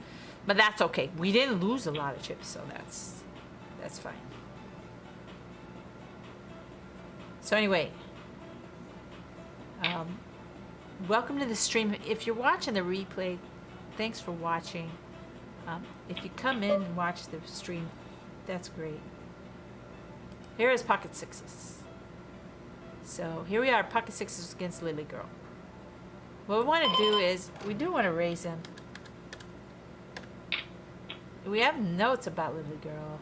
But that's okay. We didn't lose a lot of chips, so that's fine. So anyway, welcome to the stream. If you're watching the replay, thanks for watching. If you come in and watch the stream, that's great. Here is pocket 6s. So here we are, pocket 6s against Lily Girl. What we want to do is, we do want to raise him. We have notes about Lily Girl.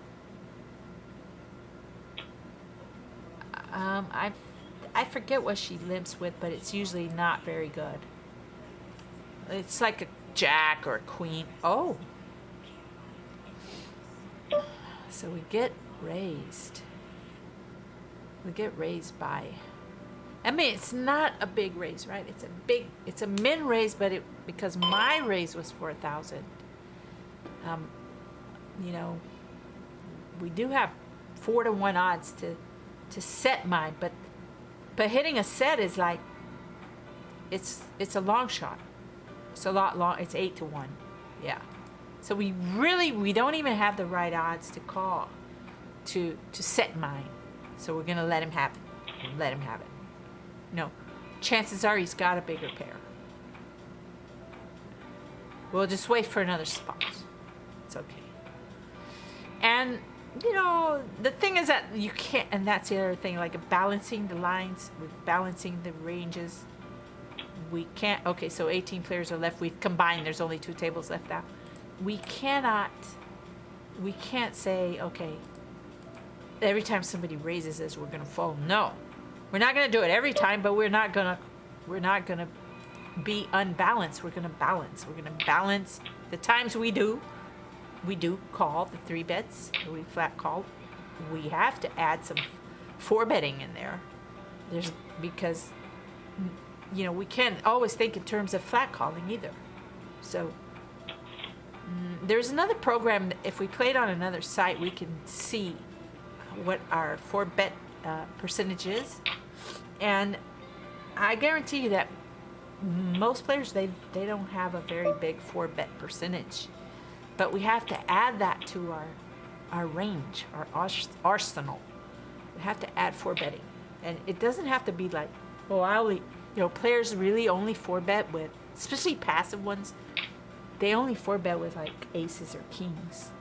I forget what she limps with, but it's usually not very good. It's like a jack or a queen. Oh. So we get raised. We get raised by, I mean, it's not a big raise, right? It's a min raise, but because my raise was 4,000. You know, we do have 4-to-1 odds to set mine, but hitting a set is like, it's a long shot. It's a lot long. It's 8-to-1. Yeah. So we don't even have the right odds to call to set mine. So we're gonna let him have it. Let him have it. No, chances are he's got a bigger pair. We'll just wait for another spot. It's okay. And you know, the thing is that you can't, and that's the other thing, like balancing the lines, with balancing the ranges. We can't, okay, so 18 players are left. We've combined, there's only 2 tables left now. We can't say, okay, every time somebody raises us, we're gonna fold. No, we're not gonna do it every time, but we're not gonna be unbalanced. We're gonna balance. We're gonna balance the times we do call the 3 bets. We flat call. We have to add some 4 betting in there. Because you know, we can't always think in terms of flat calling either. So there's another program that if we played on another site, we can see what our 4 bet percentage is, and I guarantee you that most players they don't have a very big 4 bet percentage, but we have to add that to our range, our arsenal. We have to add 4 betting, and it doesn't have to be like, well, I only, you know, players really only 4 bet with especially passive ones, they only 4-bet with like aces or kings.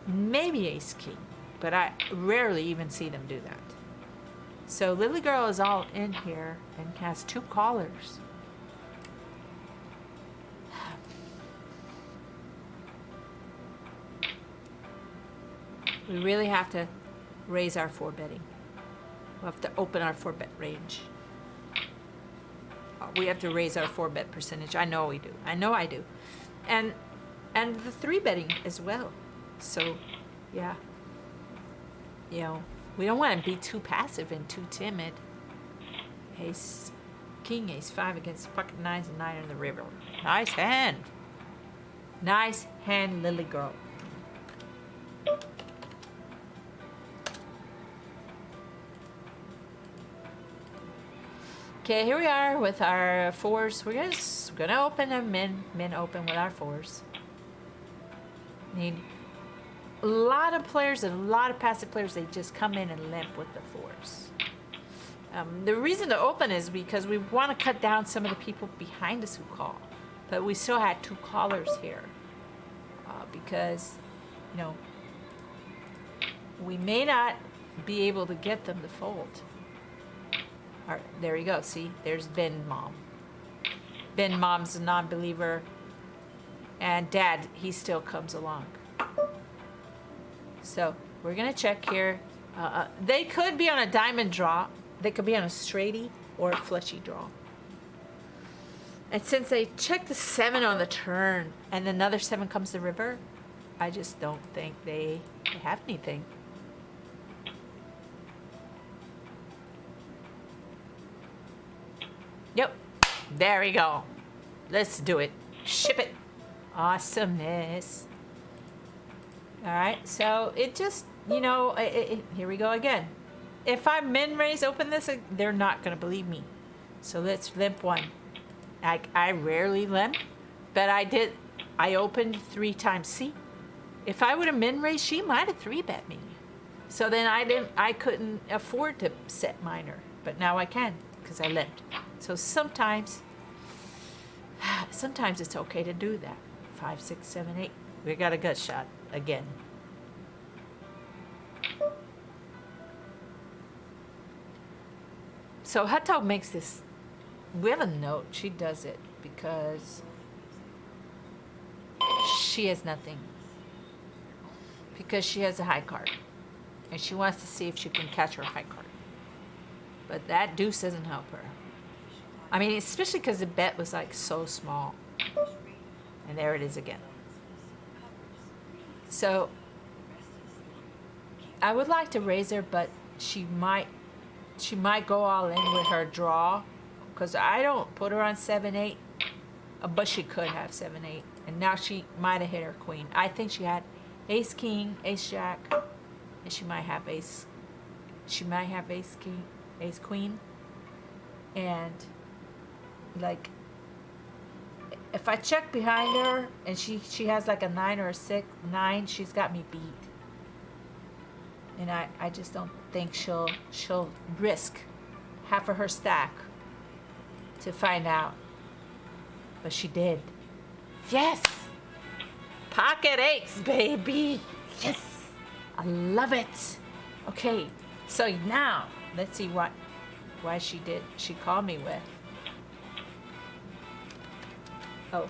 Maybe ace king, but I rarely even see them do that. So Lily Girl is all in here and has 2 callers. We really have to raise our 4-betting. We'll have to open our 4-bet range. We have to raise our 4-bet percentage. I know we do. I know I do. And the 3-betting as well. So, yeah. You know, we don't want to be too passive and too timid. Ace, king, ace 5 against pocket 9s and 9 in the river. Nice hand. Nice hand, Lily Girl. Okay, here we are with our 4s. We're just gonna open a min open with our 4s. Need a lot of players and a lot of passive players, they just come in and limp with the 4s. The reason to open is because we want to cut down some of the people behind us who call. But we still had 2 callers here. Because, you know, we may not be able to get them to fold. All right, there you go. See, there's Ben Mom. Ben Mom's a non-believer. And Dad, he still comes along. So we're going to check here. They could be on a diamond draw. They could be on a straighty or a flushy draw. And since they checked the 7 on the turn and another 7 comes the river, I just don't think they have anything. Yep. There we go. Let's do it. Ship it. Awesomeness. All right. So it just, you know, here we go again. If I min raise open this, they're not going to believe me. So let's limp 1. I rarely limp, but I opened 3 times. See, if I would have min raised, she might have 3-bet me. So then I couldn't afford to set minor, but now I can because I limped. So sometimes it's okay to do that. 5, 6, 7, 8. We got a gut shot again. So Hato makes this. We have a note. She does it because she has nothing. Because she has a high card. And she wants to see if she can catch her high card. But that deuce doesn't help her. I mean, especially because the bet was like so small. And there it is again. So I would like to raise her, but she might go all in with her draw. Because I don't put her on 7-8. But she could have 7-8. And now she might have hit her queen. I think she had ace king, ace jack. And she might have ace. She might have ace king, ace queen. And like, if I check behind her and she has like a 9 or a 6, 9, she's got me beat. And I just don't think she'll risk half of her stack to find out. But she did. Yes! Pocket 8s, baby! Yes! I love it! Okay, so now, let's see why she called me with. Oh.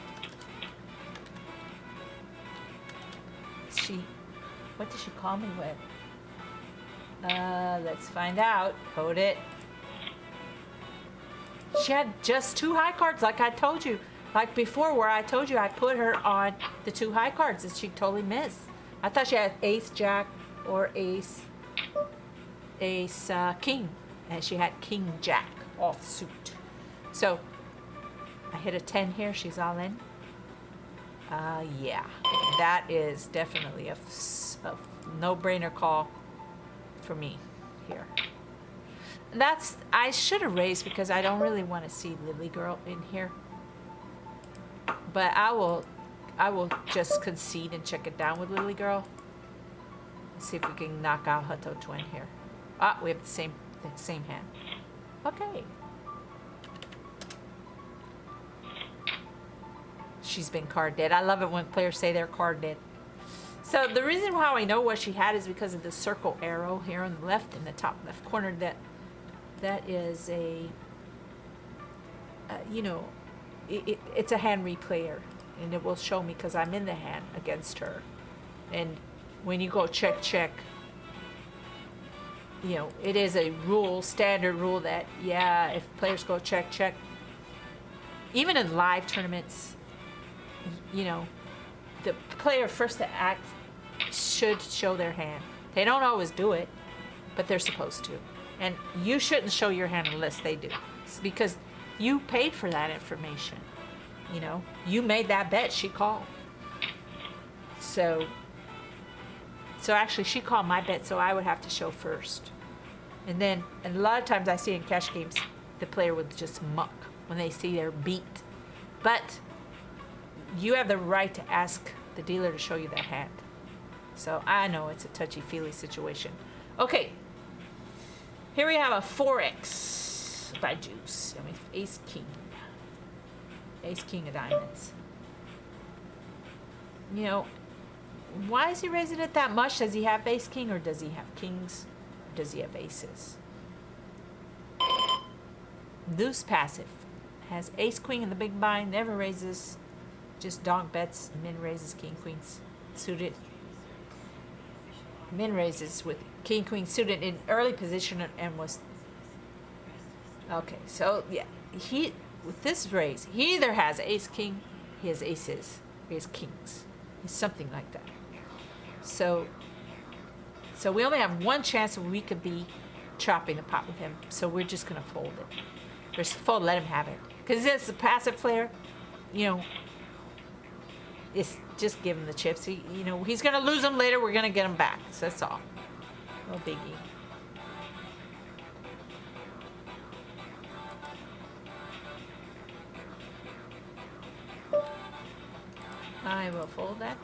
What did she call me with? Let's find out. Hold it. She had just 2 high cards, like I told you. Like before, where I told you I put her on the 2 high cards, and she totally missed. I thought she had ace jack or ace king, and she had king jack offsuit. So I hit a 10 here. She's all in. Yeah, that is definitely a no-brainer call for me here. I should have raised because I don't really want to see Lily Girl in here. But I will just concede and check it down with Lily Girl. Let's see if we can knock out Hato Twin here. Ah, we have the same hand. Okay. she's been card dead. I love it when players say they're card dead. So the reason how I know what she had is because of the circle arrow here on the left in the top left corner. That is a, you know, it's a hand replayer, and it will show me because I'm in the hand against her. And when you go check, check, you know, it is a rule, standard rule that, yeah, if players go check, check, even in live tournaments, you know, the player first to act should show their hand. They don't always do it, but they're supposed to. And you shouldn't show your hand unless they do. It's because you paid for that information. You know, you made that bet, she called. So actually she called my bet, so I would have to show first. And a lot of times I see in cash games, the player would just muck when they see they're beat. But you have the right to ask the dealer to show you that hand. So I know it's a touchy-feely situation. Okay, here we have a 4X by Juice. I mean, Ace King. Ace King of Diamonds. You know, why is he raising it that much? Does he have Ace King, or does he have Kings? Or does he have Aces? Deuce passive. Has Ace Queen in the big blind, never raises, just donk bets, min raises King Queens suited. Min raises with King Queen suited in early position and was, okay, so yeah, with this raise, he either has Ace King, he has Aces, he has Kings. It's something like that. So we only have one chance we could be chopping the pot with him. So we're just gonna fold it. Just fold, let him have it. Because it's a passive player, you know, it's just give him the chips. You know, he's gonna lose them later, we're gonna get them back. So that's all. No biggie. I will fold that.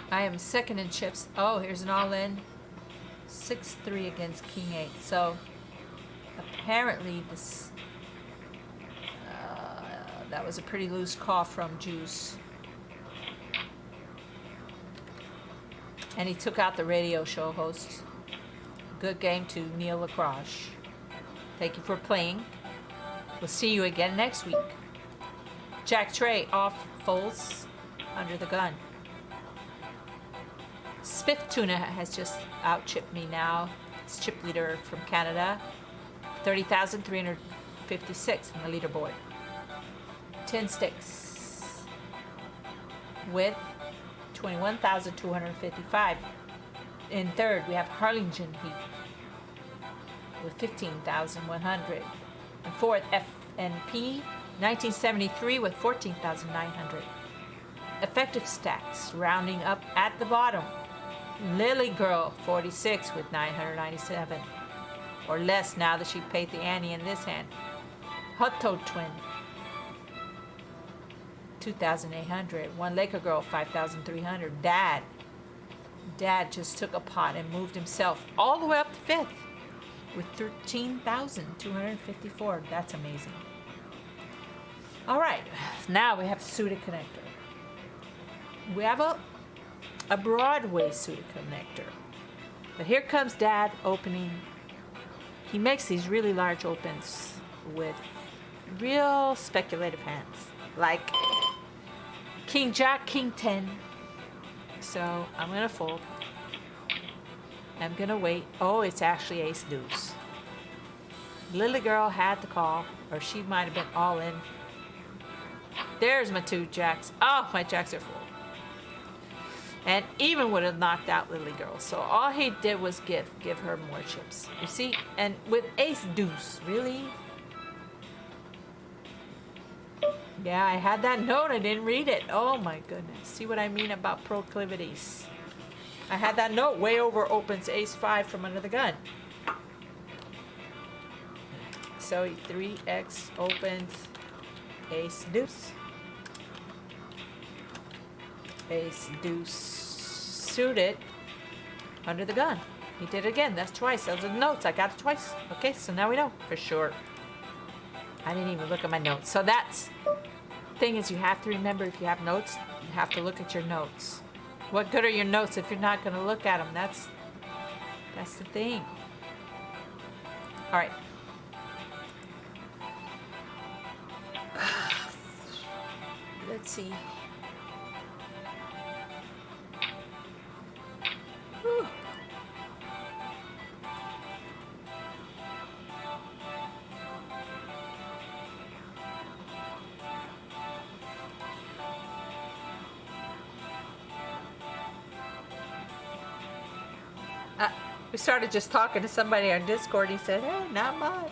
I am second in chips. Oh, here's an all-in. 6-3 against King 8. So apparently this that was a pretty loose call from Juice. And he took out the radio show host. Good game to Neil Lacroche. Thank you for playing. We'll see you again next week. Jack Trey off folds under the gun. Spiff Tuna has just out-chipped me now. It's chip leader from Canada. 30,356 on the leaderboard. 10 sticks with 21,255. In third, we have Harlingen Heat with 15,100. In fourth, FNP 1973 with 14,900. Effective stacks rounding up at the bottom. Lily Girl 46 with 997 or less now that she paid the ante in this hand. Hot Toad Twin 2,800. One Laker Girl 5,300. Dad just took a pot and moved himself all the way up to fifth with 13,254. That's amazing. All right, now we have suited connector. We have a Broadway suited connector. But here comes Dad opening. He makes these really large opens with real speculative hands, like King Jack, King 10. So I'm gonna fold. I'm gonna wait. Oh, it's actually Ace Deuce. Lily Girl had the call, or she might have been all in. There's my two jacks. Oh, my jacks are full. And even would have knocked out Lily Girl. So all he did was give her more chips. You see? And with Ace Deuce, really? Yeah, I had that note. I didn't read it. Oh my goodness. See what I mean about proclivities? I had that note. Way over opens ace 5 from under the gun. So 3x opens ace deuce. Ace deuce suited under the gun. He did it again. That's twice. Those are the notes. I got it twice. Okay, so now we know for sure. I didn't even look at my notes. So that's thing is, you have to remember, if you have notes, you have to look at your notes. What good are your notes if you're not going to look at them? That's the thing. All right. Let's see. Whew. We started just talking to somebody on Discord. He said, hey, not much.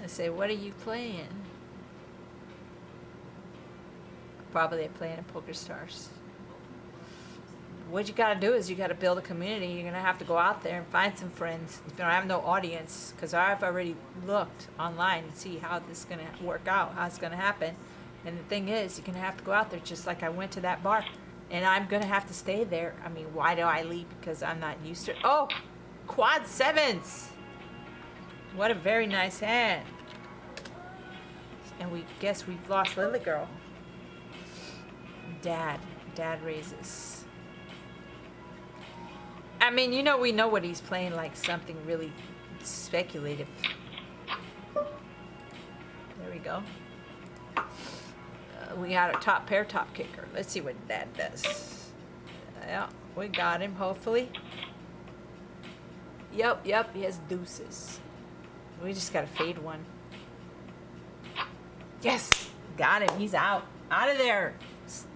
I say, what are you playing? Probably they're playing in Poker Stars. What you gotta do is you gotta build a community. You're gonna have to go out there and find some friends. If you don't have no audience, because I've already looked online and see how this is gonna work out, how it's gonna happen. And the thing is, you're gonna have to go out there just like I went to that bar. And I'm gonna have to stay there. I mean, why do I leave? Because I'm not used to it. Oh, quad sevens. What a very nice hand. And we guess we've lost Lily Girl. Dad raises. I mean, you know, we know what he's playing, like something really speculative. There we go. We got a top pair, top kicker. Let's see what Dad does. Yeah, we got him, hopefully. Yep, he has deuces. We just gotta fade one. Yes, got him. He's out of there.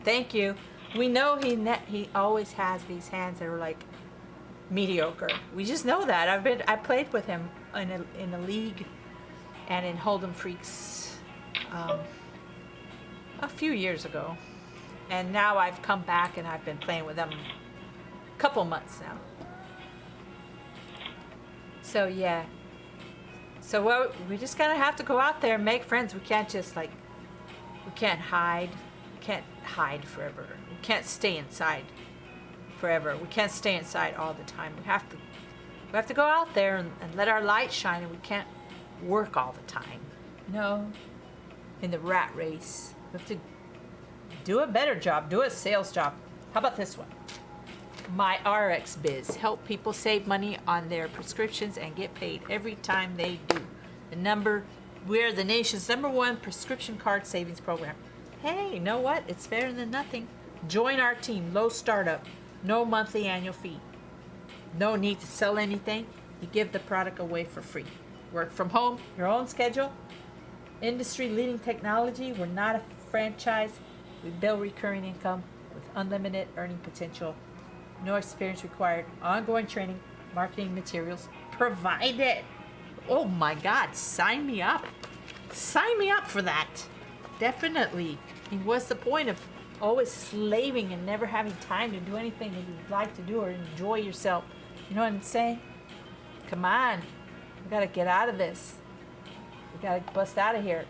Thank you. We know he always has these hands that are like mediocre. We just know that. I played with him in a league and in Holdem Freaks a few years ago, and now I've come back and I've been playing with them a couple months now. So yeah. So well, we just gotta have to go out there and make friends. We can't just we can't hide. We can't hide forever. We can't stay inside forever. We can't stay inside all the time. We have to go out there and let our light shine, and we can't work all the time. No. In the rat race. We have to do a better job. Do a sales job. How about this one? My RX Biz. Help people save money on their prescriptions and get paid every time they do. We're the nation's #1 prescription card savings program. Hey, you know what? It's better than nothing. Join our team. Low startup. No monthly annual fee. No need to sell anything. You give the product away for free. Work from home, your own schedule. Industry leading technology. We're not a franchise. We build recurring income with unlimited earning potential. No experience required. Ongoing training, marketing materials provided. Oh my God, sign me up. Sign me up for that. Definitely. I mean, what's the point of always slaving and never having time to do anything that you'd like to do or enjoy yourself? You know what I'm saying? Come on. We gotta get out of this. We gotta bust out of here.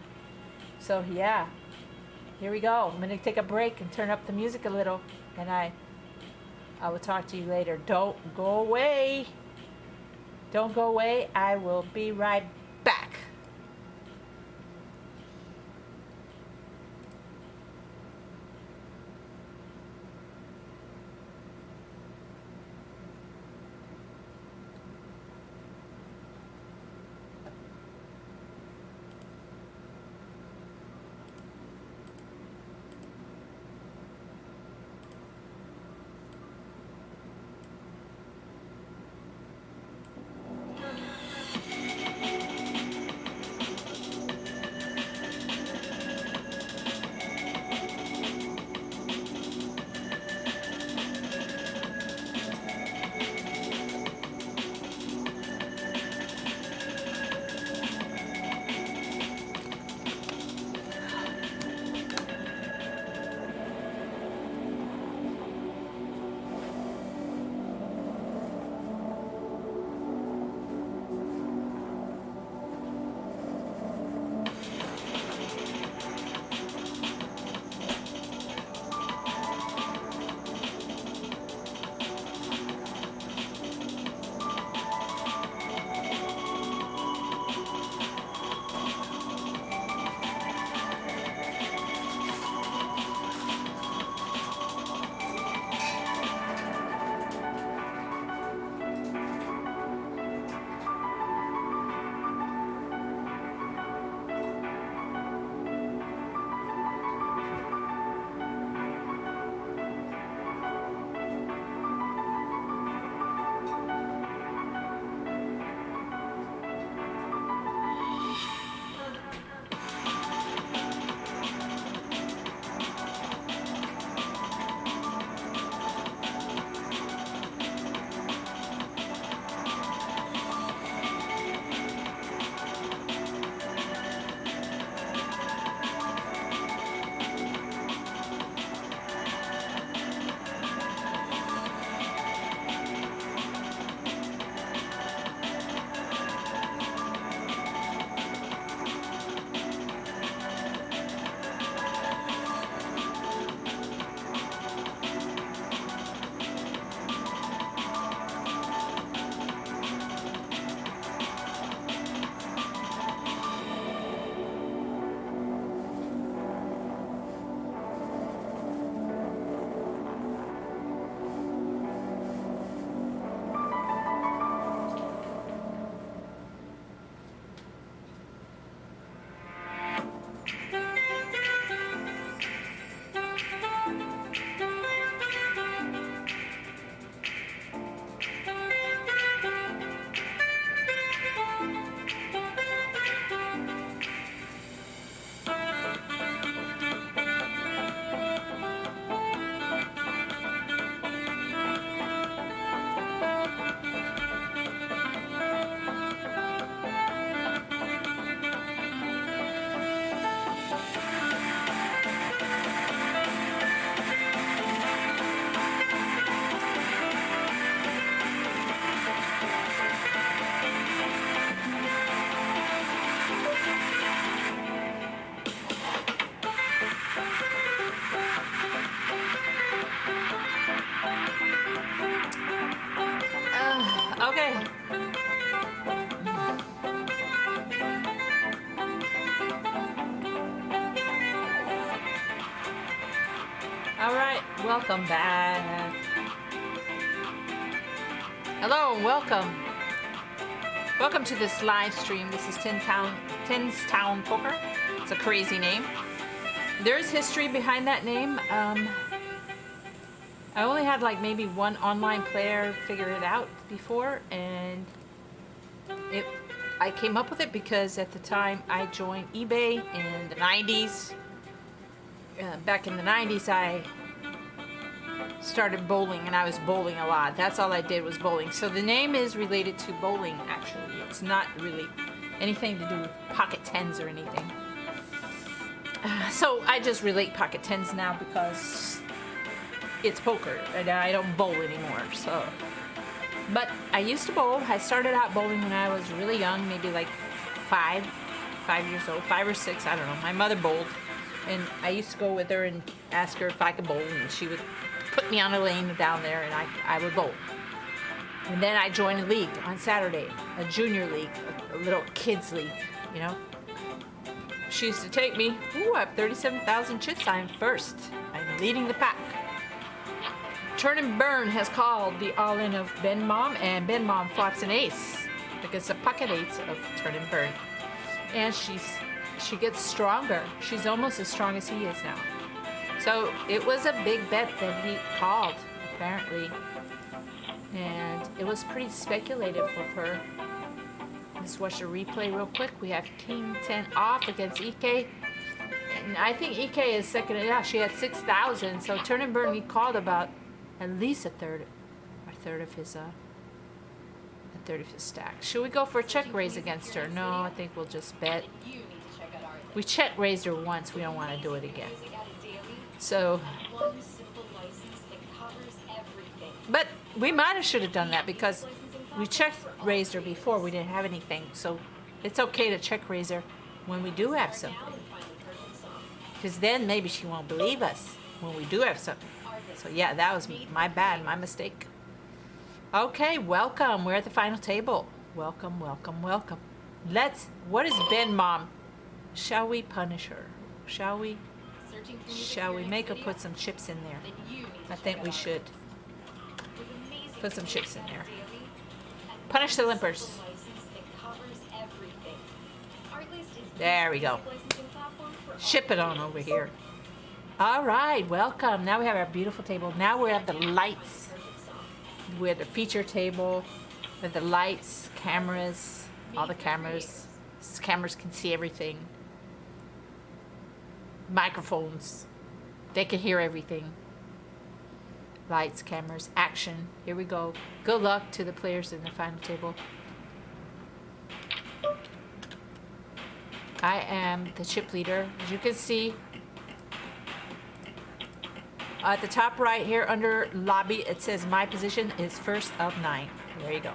So yeah, here we go. I'm gonna take a break and turn up the music a little, and I will talk to you later. Don't go away. Don't go away. I will be right back. Welcome back. Hello and welcome. Welcome to this live stream. This is Tin's Town Poker. It's a crazy name. There's history behind that name. I only had like maybe one online player figure it out before, and I came up with it because at the time I joined eBay in the 90s. Back in the 90s, I started bowling, and I was bowling a lot. That's all I did was bowling. So the name is related to bowling, actually. It's not really anything to do with pocket tens or anything. So I just relate pocket tens now because it's poker, and I don't bowl anymore. So, but I used to bowl. I started out bowling when I was really young, maybe like 5 years old, 5 or 6. I don't know. My mother bowled, and I used to go with her and ask her if I could bowl, and she would put me on a lane down there, and I would bowl. And then I joined a league on Saturday, a junior league, a little kids league, you know. She used to take me. Ooh, I have 37,000 chits. I'm first. I'm leading the pack. Turn and Burn has called the all-in of Ben Mom, and Ben Mom flops an ace because the pocket eights of Turn and Burn. And she gets stronger. She's almost as strong as he is now. So it was a big bet that he called, apparently. And it was pretty speculative of her. Let's watch the replay real quick. We have King 10 off against EK. And I think EK is second. Yeah, she had 6,000. So Turn and Burn, he called about at least a third of his stack. Should we go for a check raise against her? No, I think we'll just bet. We check raised her once. We don't want to do it again. So, but we might have should have done that because we check raised her before. We didn't have anything, so it's okay to check raise her when we do have something. Because then maybe she won't believe us when we do have something. So yeah, that was my bad, my mistake. Okay, welcome. We're at the final table. Welcome, welcome, welcome. What is Ben Mom? Shall we punish her? Shall we? Shall we make her put some chips in there? I think we should. Put some chips in there. Punish the limpers. There we go. Ship it on over here. All right, welcome. Now we have our beautiful table. Now we have the lights. We have the feature table. We have the lights, cameras, all the cameras. Cameras can see everything. Microphones. They can hear everything. Lights, cameras, action. Here we go. Good luck to the players in the final table. I am the chip leader. As you can see, at the top right here under lobby, it says my position is first of 9. There you go.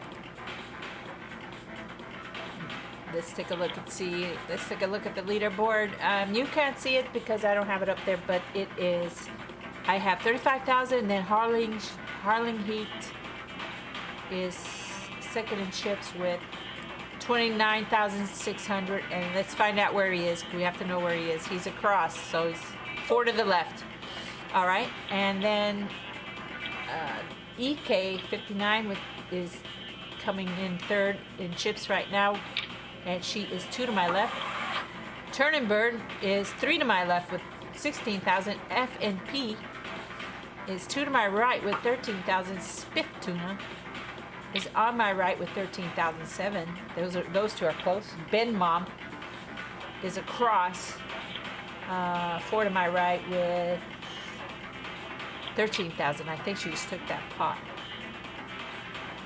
Let's take a look and see. Let's take a look at the leaderboard. You can't see it because I don't have it up there, but it is. I have 35,000, and then Harling Heat is second in chips with 29,600. And let's find out where he is. We have to know where he is. He's across, so he's 4 to the left. All right, and then EK 59 is coming in third in chips right now, and she is 2 to my left. Turn and Burn is 3 to my left with 16,000. FNP is 2 to my right with 13,000. Spiff Tuna is on my right with 13,007. Those two are close. Ben Mom is across, 4 to my right with 13,000. I think she just took that pot.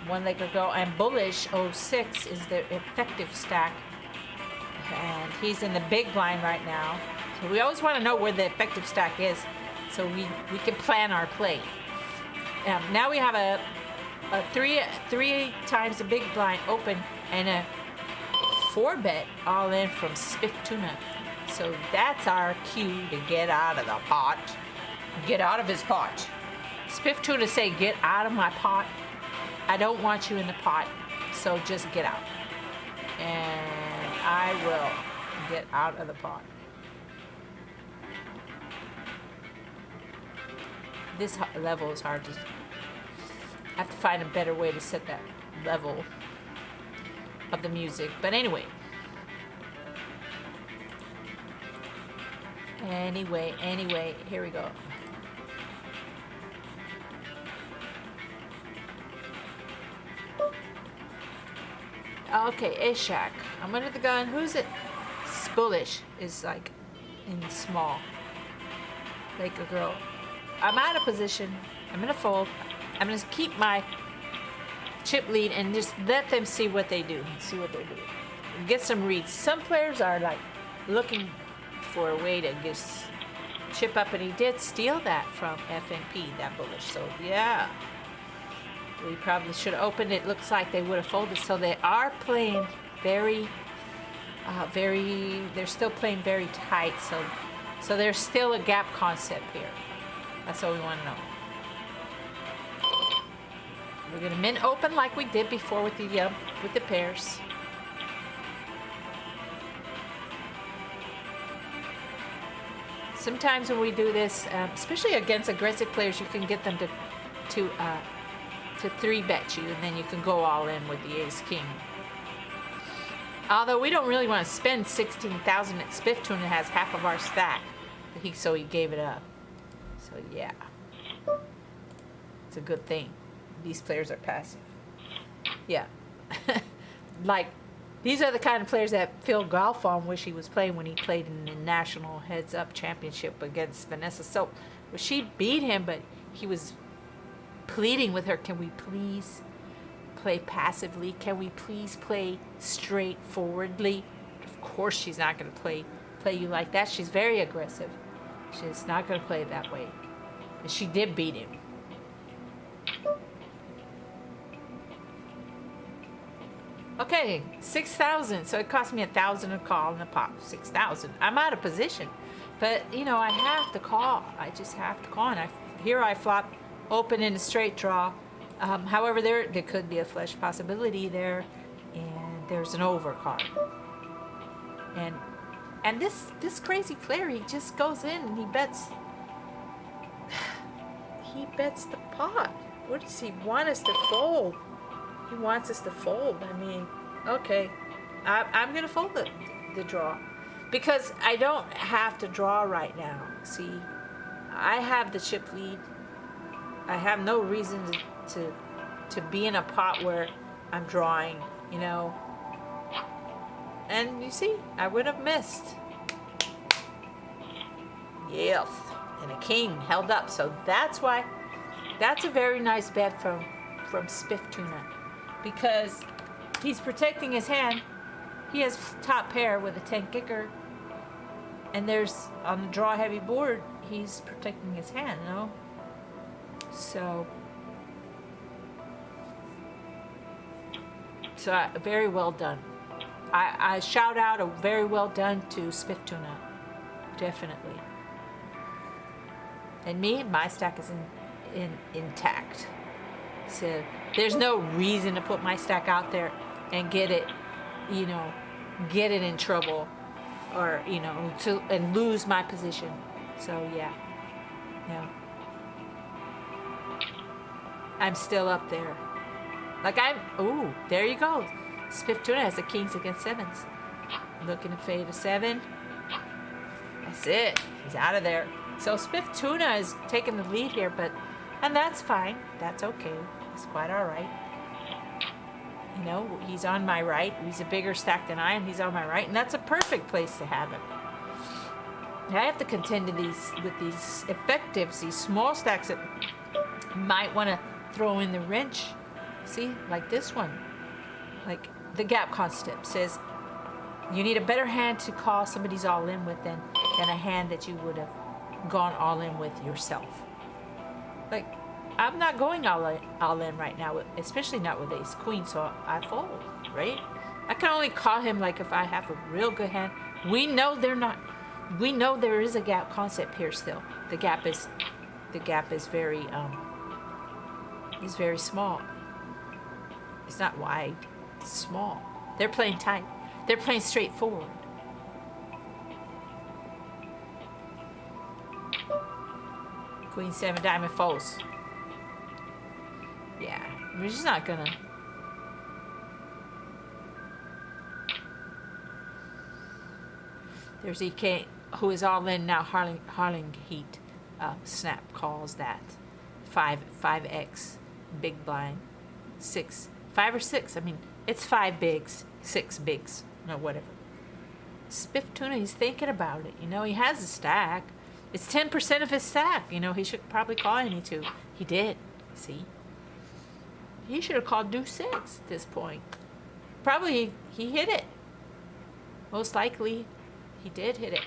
One leg ago. And Bullish 06 is the effective stack. And he's in the big blind right now. So we always want to know where the effective stack is so we can plan our play. Now we have a three times the big blind open and a 4-bet all in from Spiff Tuna. So that's our cue to get out of the pot. Get out of his pot. Spiff Tuna say, get out of my pot. I don't want you in the pot, so just get out. And I will get out of the pot. this level is hard to. I have to find a better way to set that level of the music. But anyway. Anyway, here we go. Okay, Ishak. I'm under the gun. Who's it? Bullish is like in small. Like a girl. I'm out of position. I'm gonna fold. I'm gonna keep my chip lead and just let them see what they do. See what they do. Get some reads. Some players are like looking for a way to just chip up, and he did steal that from FNP, that bullish. So yeah. We probably should have opened it. Looks like they would have folded. So they are playing very they're still playing very tight, so there's still a gap concept here. That's what we want to know. We're gonna min open like we did before with the pairs. Sometimes when we do this, especially against aggressive players, you can get them to 3-bet you, and then you can go all in with the ace king. Although we don't really want to spend 16,000 at Spiff Tuna has half of our stack, so he gave it up. So yeah, it's a good thing. These players are passive. Yeah, like these are the kind of players that Phil Galfond wish he was playing when he played in the National Heads Up Championship against Vanessa Soap. Well, she beat him, but he was pleading with her, can we please play passively? Can we please play straightforwardly? Of course she's not going to play you like that. She's very aggressive. She's not going to play it that way. And she did beat him. Okay, 6,000. So it cost me 1,000 a call and a pop. 6,000. I'm out of position. But, you know, I have to call. I just have to call. And here I flop open in a straight draw. However, there could be a flush possibility there, and there's an over card. And this crazy player, he just goes in and he bets the pot. What does he want us to fold? He wants us to fold. I mean, okay, I'm gonna fold the draw because I don't have to draw right now. See, I have the chip lead. I have no reason to be in a pot where I'm drawing, you know. And you see, I would have missed. Yes. And a king held up. So that's why, that's a very nice bet from Spiff Tuna. Because he's protecting his hand. He has top pair with a 10 kicker. And there's, on the draw heavy board, he's protecting his hand, you know. So very well done. I shout out a very well done to Spiff Tuna, definitely. And my stack is intact. So there's no reason to put my stack out there and get it in trouble, or and lose my position. So yeah, no. I'm still up there. Like ooh, there you go. Spiff Tuna has the kings against sevens. Looking to fade a 7. That's it. He's out of there. So Spiff Tuna is taking the lead here, and that's fine. That's okay. It's quite all right. You know, he's on my right. He's a bigger stack than I am. He's on my right, and that's a perfect place to have him. I have to contend with these effectives, these small stacks that might want to throw in the wrench. See, like this one. Like the gap concept says, you need a better hand to call somebody's all in with than a hand that you would have gone all in with yourself. Like, I'm not going all in right now, especially not with ace queen, so I fold, right? I can only call him like if I have a real good hand. We know there is a gap concept here still. The gap is very small. It's not wide, it's small. They're playing tight. They're playing straightforward. Queen 7 diamond falls. Yeah, we're just not gonna. There's EK, who is all in now. Harling Heat. Snap calls that 5x big blind, 5 or 6. I mean, it's 5 bigs, 6 bigs, no whatever. Spiff Tuna, he's thinking about it. You know, he has a stack. It's 10% of his stack. You know, he should probably call any two. He did. See, he should have called deuce 6 at this point. Probably he hit it. Most likely, he did hit it.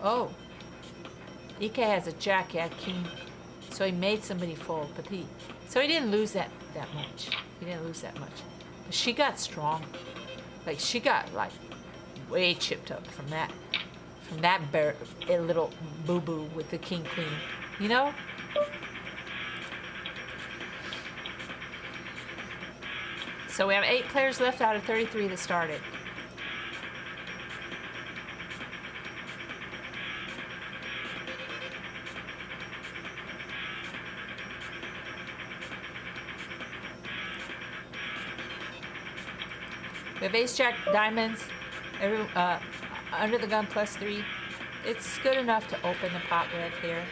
Oh, EK has a jack, he had king, so he made somebody fold, but he didn't lose that much. He didn't lose that much. But she got strong, like she got like way chipped up from that a little boo boo with the king queen, you know. So we have 8 players left out of 33 that started. We have ace jack diamonds, under the gun +3. It's good enough to open the pot with here.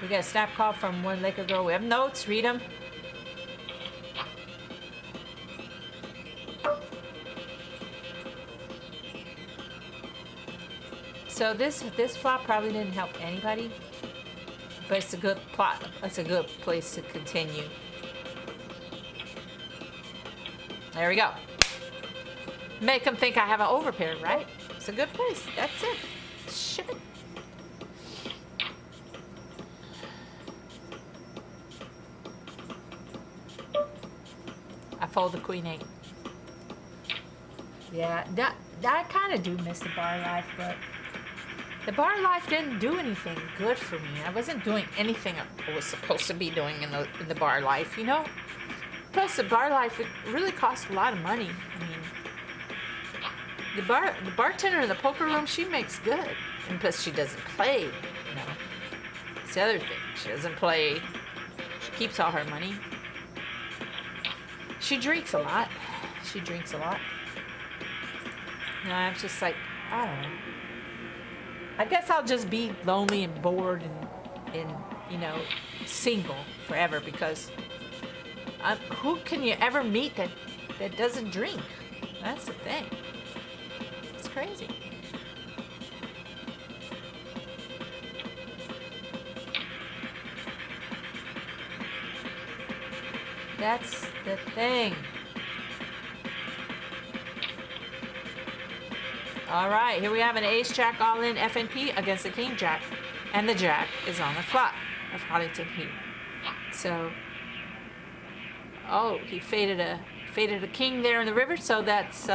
We got a snap call from one Laker girl. We have notes, read them. So this flop probably didn't help anybody, but it's a good plot. It's a good place to continue. There we go. Make them think I have an overpair, right? It's a good place. That's it. Ship it. I fold the queen 8. Yeah, I kind of do miss the bar life, but the bar life didn't do anything good for me. I wasn't doing anything I was supposed to be doing in the bar life, you know? Plus, the bar life, it really costs a lot of money. I mean, the bartender in the poker room, she makes good. And plus, she doesn't play, you know. It's the other thing. She doesn't play. She keeps all her money. She drinks a lot. She drinks a lot. No, I'm just like, I don't know. I guess I'll just be lonely and bored and you know, single forever because who can you ever meet that doesn't drink? That's the thing. It's crazy. That's the thing. All right, here we have an ace jack all in FNP against the king jack, and the jack is on the flop of Holdem Heat. So, oh, he faded a king there in the river, so that's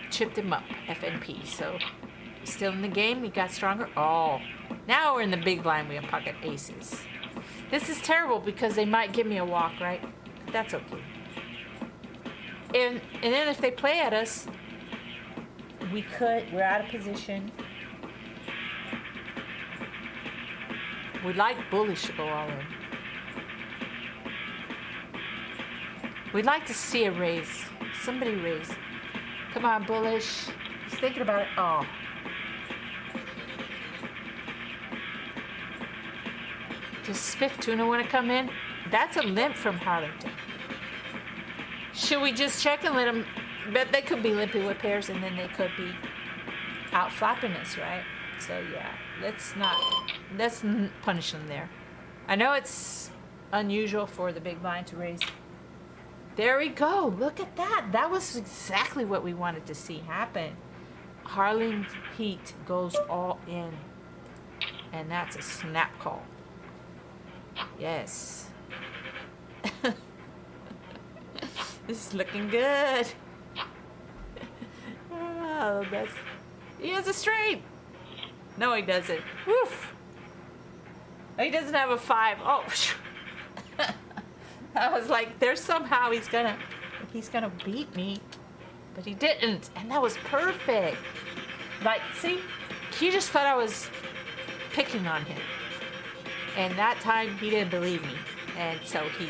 chipped him up, FNP. So, still in the game, he got stronger. Oh, now we're in the big blind. We have pocket aces. This is terrible because they might give me a walk, right? That's okay. And then if they play at us, we're out of position. We'd like bullish to go all in. We'd like to see a raise. Somebody raise. Come on, bullish. He's thinking about it. Oh. Does Spiff Tuna want to come in? That's a limp from Harlington. Should we just check and let them... But they could be limping with pairs, and then they could be out flopping us, right? So yeah, let's punish them there. I know it's unusual for the big blind to raise. There we go. Look at that. That was exactly what we wanted to see happen. Holdem Heat goes all in, and that's a snap call. Yes. This is looking good. Oh, he has a straight. No, he doesn't. Woof. He doesn't have a 5. Oh, I was like, there's somehow he's gonna beat me, but he didn't, and that was perfect. Like, see, he just thought I was picking on him, and that time he didn't believe me, and so he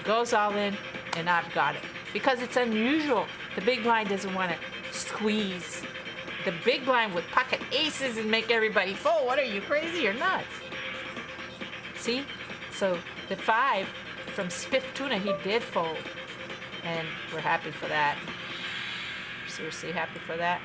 goes all in, and I've got it because it's unusual. The big blind doesn't want to squeeze the big blind with pocket aces and make everybody fold. What are you, crazy or nuts? See, so the 5 from Spiff Tuna, he did fold, and we're happy for that. Seriously happy for that.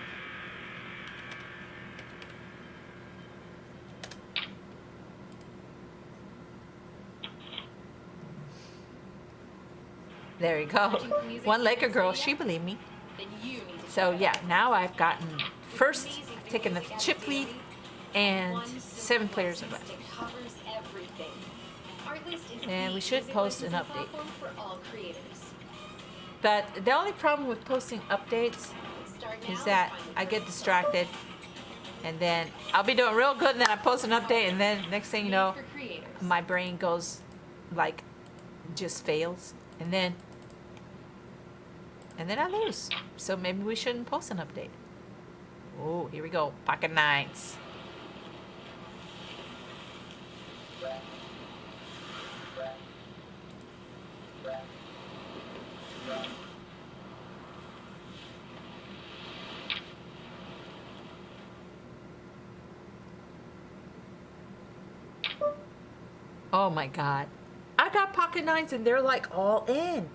There you go. One Laker girl, she believed me. Then you need to So check yeah, out now I've gotten first, taken the chip lead, and 7 players are left. It covers everything. Artlist is And the we should user post an licensing update. platform for all creators. But the only problem with posting updates Start now is and that find the I get perfect distracted, and then I'll be doing real good, and then I post an update, and then next thing you know, for creators. my brain goes like, just fails, and then I lose. So maybe we shouldn't post an update. Oh, here we go. Pocket 9s. Oh my God. I got pocket 9s and they're like all in.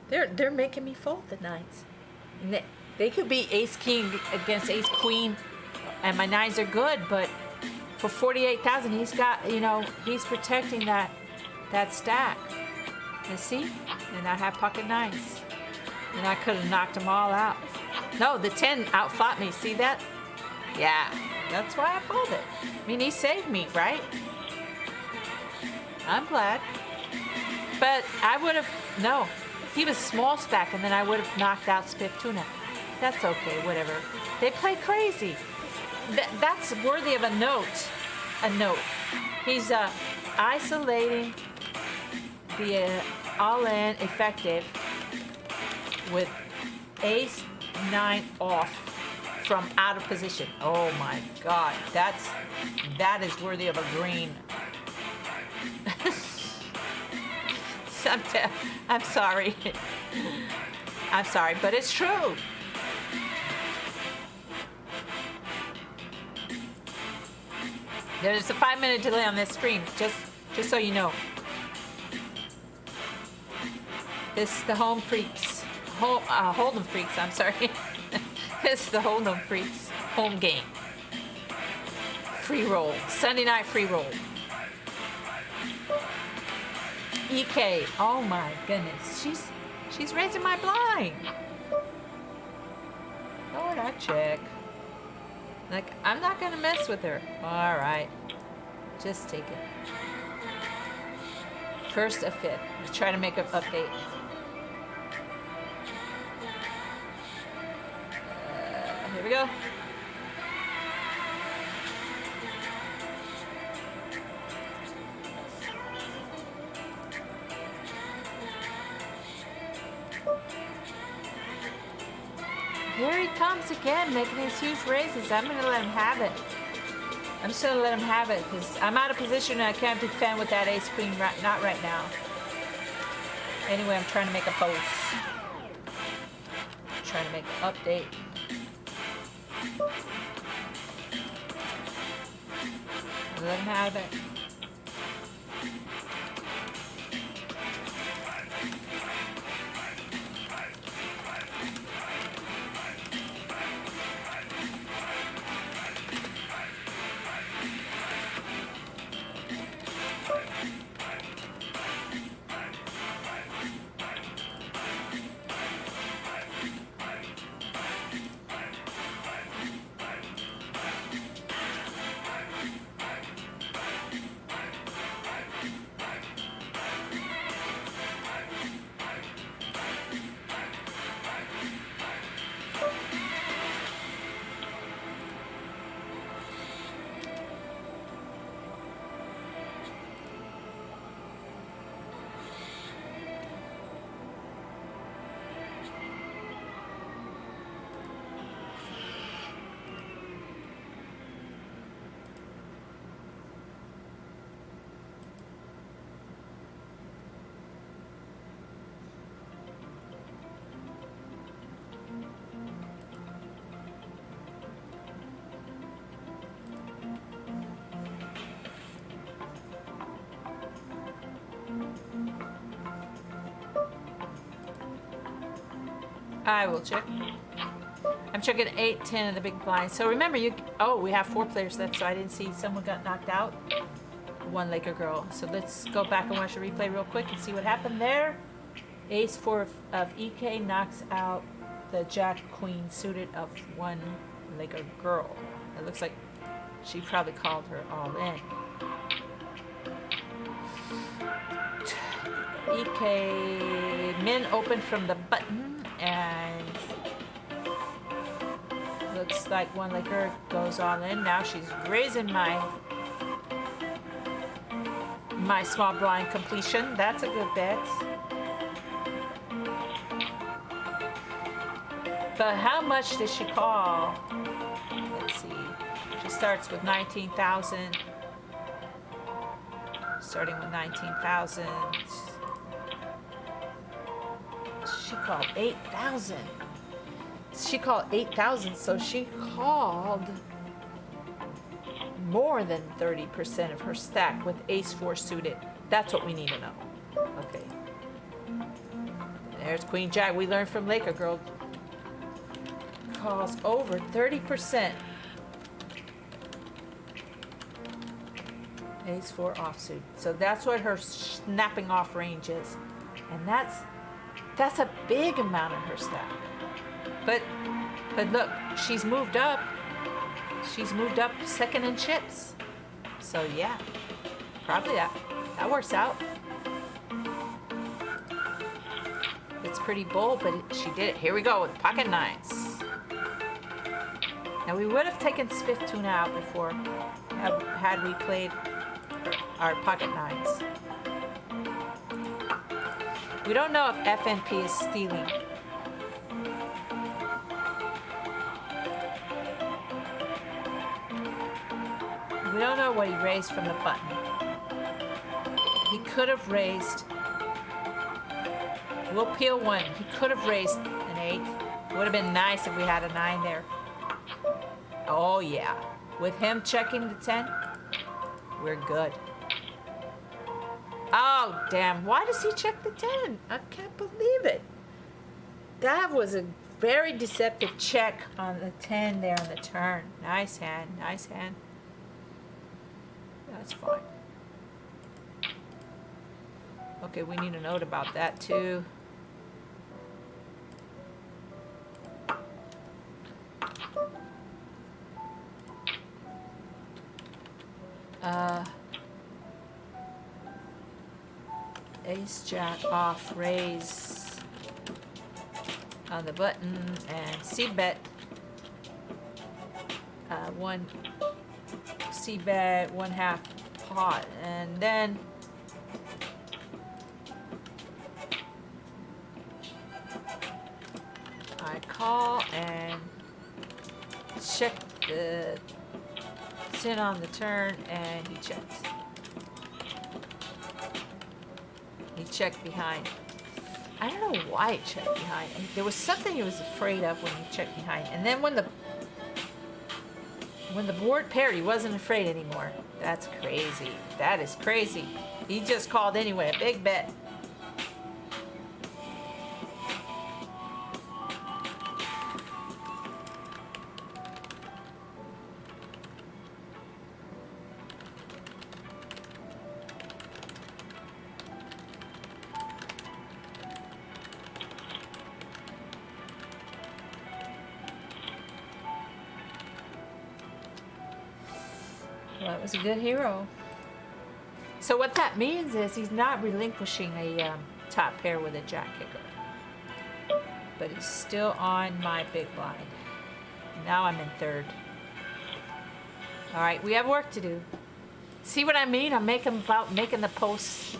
They're making me fold the 9s. And they could be ace king against ace queen, and my 9s are good, but for 48,000 he's got, you know, he's protecting that stack. You see? And I have pocket 9s. And I could have knocked them all out. No, the 10 outfought me. See that? Yeah, that's why I folded. I mean, he saved me, right? I'm glad. But I would have, no. He was small stack, and then I would have knocked out Spiff Tuna. That's okay, whatever. They play crazy. That's worthy of a note. A note. He's isolating the all-in effective with ace 9 off from out of position. Oh my God, that is worthy of a green. I'm sorry. I'm sorry, but it's true. There's a 5-minute delay on this screen, just so you know. This is the Home Freaks, Holdem Freaks. I'm sorry. This is the Holdem Freaks home game. Free roll, Sunday night free roll. EK. Oh my goodness, she's raising my blind. Lord, I check. Like, I'm not gonna mess with her. All right, just take it. First a 5th. Let's try to make an update. Here we go. Here he comes again, making these huge raises. I'm going to let him have it. I'm just going to let him have it because I'm out of position and I can't defend with that ace queen. Not right now. Anyway, I'm trying to make a post. I'm trying to make an update. Let him have it. I will check. I'm checking 8, 10 of the big blind. So remember, we have 4 players left, so I didn't see someone got knocked out. One Laker girl. So let's go back and watch the replay real quick and see what happened there. Ace 4 of EK knocks out the Jack Queen suited of one Laker girl. It looks like she probably called her all in. EK min open from the button, and looks like one Laker goes all in. Now she's raising my small blind completion. That's a good bet. But how much did she call? Let's see. She starts with 19,000. Starting with 19,000. She called 8,000. She called 8,000, so she called more than 30% of her stack with Ace 4 suited. That's what we need to know. Okay. There's Queen Jack. We learned from Laker Girl. Calls over 30%. Ace 4 offsuit. So that's what her snapping off range is. And that's a big amount of her stack. But look, she's moved up. She's moved up second in chips. So yeah, probably that works out. It's pretty bold, but she did it. Here we go with pocket nines. Now we would have taken Spiff Tuna out before had we played our pocket nines. We don't know if FNP is stealing. We don't know what he raised from the button. He could have raised. We'll peel one. He could have raised an 8. It would have been nice if we had a 9 there. Oh yeah. With him checking the 10, we're good. Oh damn. Why does he check the 10? I can't believe it. That was a very deceptive check on the 10 there on the turn. Nice hand. Nice hand. That's fine. Okay, we need a note about that too. Ace Jack off raise on the button and C bet. One C bet, 1/2 pot, and then I call and check the 10 on the turn, and he checks. He checked behind. I don't know why he checked behind. There was something he was afraid of when he checked behind, and then when the board paired, he wasn't afraid anymore. That's crazy. That is crazy. He just called anyway. A big bet. Well, that was a good hero. So what that means is he's not relinquishing a top pair with a jack kicker. But he's still on my big blind. Now I'm in third. All right, we have work to do. See what I mean? I'm about making the posts.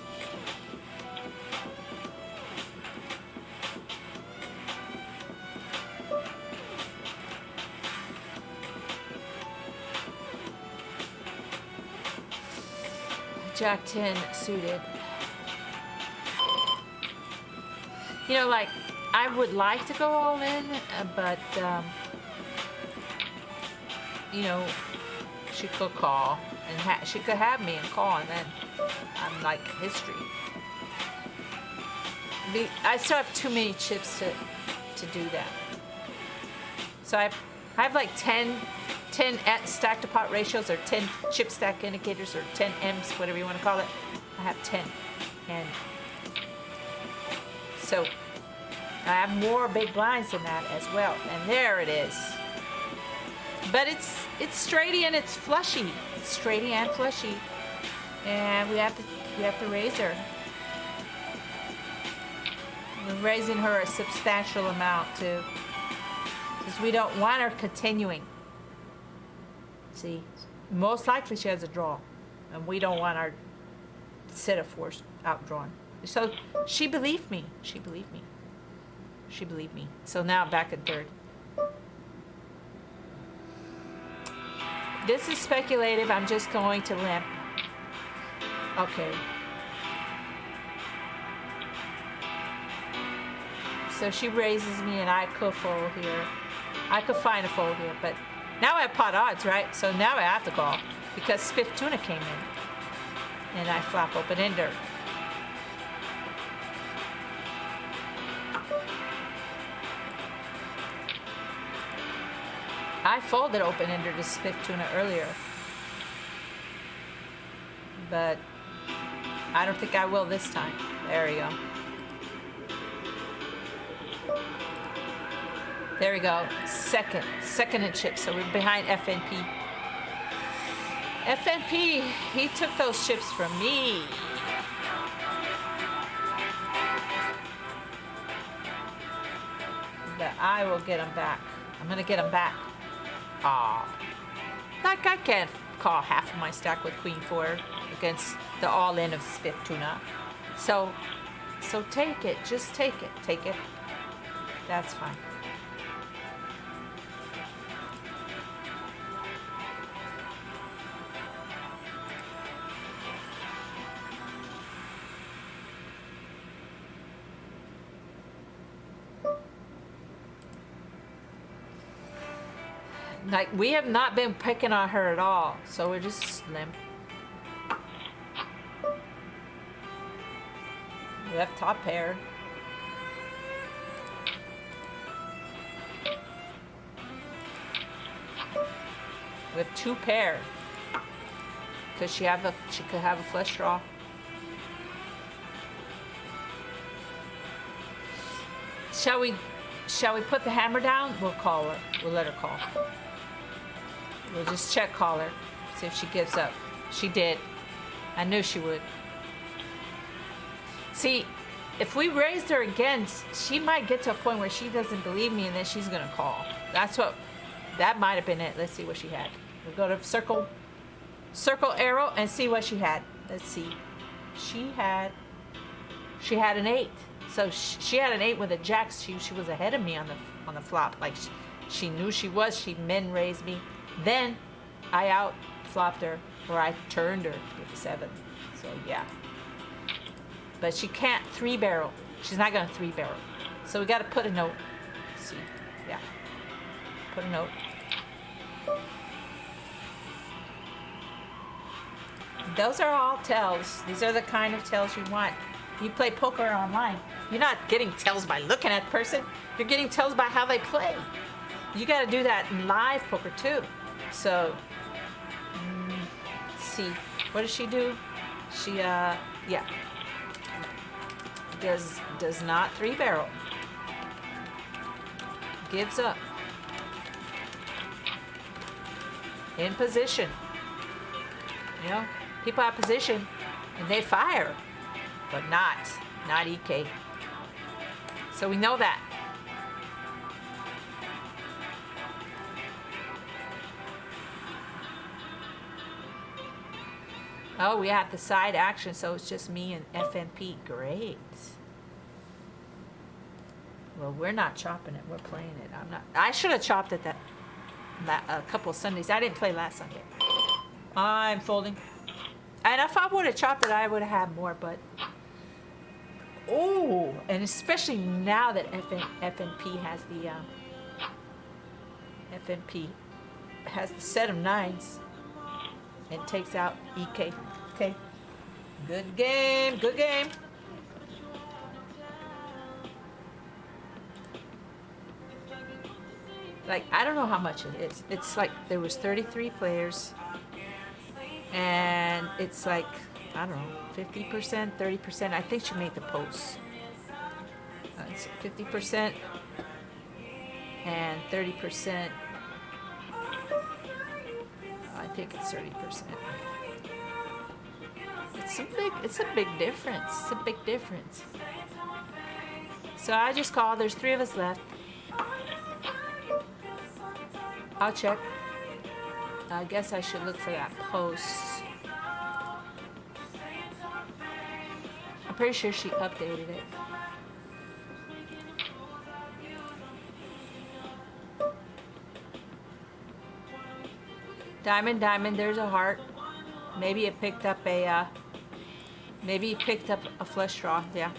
Jack 10 suited. You know, like, I would like to go all in, but, you know, she could call, and she could have me and call, and then I'm like history. I still have too many chips to to do that. So I have like 10 at stack to pot ratios, or 10 chip stack indicators, or 10 M's, whatever you want to call it. I have 10. And so I have more big blinds than that as well. And there it is. But it's straighty and it's flushy. It's straighty and flushy. And we have to raise her. We're raising her a substantial amount too, because we don't want her continuing. See, most likely she has a draw, and we don't want our set of fours outdrawn. So she believed me. She believed me. She believed me. So now back at third. This is speculative. I'm just going to limp. Okay. So she raises me, and I could fold here. I could find a fold here, but now I have pot odds, right? So now I have to call because spiff tuna came in, and I flop open ender. I folded open ender to spiff tuna earlier, but I don't think I will this time. There we go. There we go. Second in chips. So we're behind FNP. FNP, he took those chips from me. But I will get them back. I'm gonna get them back. Ah, like I can't call half of my stack with Queen 4 against the all-in of spiff tuna. So take it. Just take it. Take it. That's fine. Like, we have not been picking on her at all, so we're just limp. We have top pair. We have two pair, because she could have a flush draw. Shall we put the hammer down? We'll call her. We'll let her call. We'll just check call her, see if she gives up. She did. I knew she would. See, if we raised her again, she might get to a point where she doesn't believe me, and then she's gonna call. That might have been it. Let's see what she had. We'll go to circle arrow and see what she had. Let's see. She had an 8. So she had an 8 with a jack. She was ahead of me on the flop. Like she knew she was. She min raised me. Then I out flopped her, or I turned her with a 7. So yeah. But she can't 3-barrel. She's not gonna 3-barrel. So we got to put a note. Let's see. Yeah. Put a note. Those are all tells. These are the kind of tells you want. You play poker online. You're not getting tells by looking at the person. You're getting tells by how they play. You got to do that in live poker too. So, let's see. What does she do? She, yeah. Does not 3-barrel. Gives up. In position. You know, people have position and they fire, but not EK. So we know that. Oh, we have the side action, so it's just me and FNP. Great. Well, we're not chopping it. We're playing it. I'm not. I should have chopped it a couple of Sundays. I didn't play last Sunday. I'm folding. And if I would have chopped it, I would have had more, but... Oh, and especially now that FNP has the... FNP has the set of 9s and takes out EK. Okay. Good game. Good game. Like, I don't know how much it is. It's like there was 33 players, and it's like, I don't know, 50%, 30%. I think she made the post. It's 50% and 30%. I think it's 30%. It's a big difference. It's a big difference. So I just called. There's 3 of us left. I'll check. I guess I should look for that post. I'm pretty sure she updated it. Diamond, diamond, there's a heart. Maybe it picked up a, maybe he picked up a flesh draw. Yeah,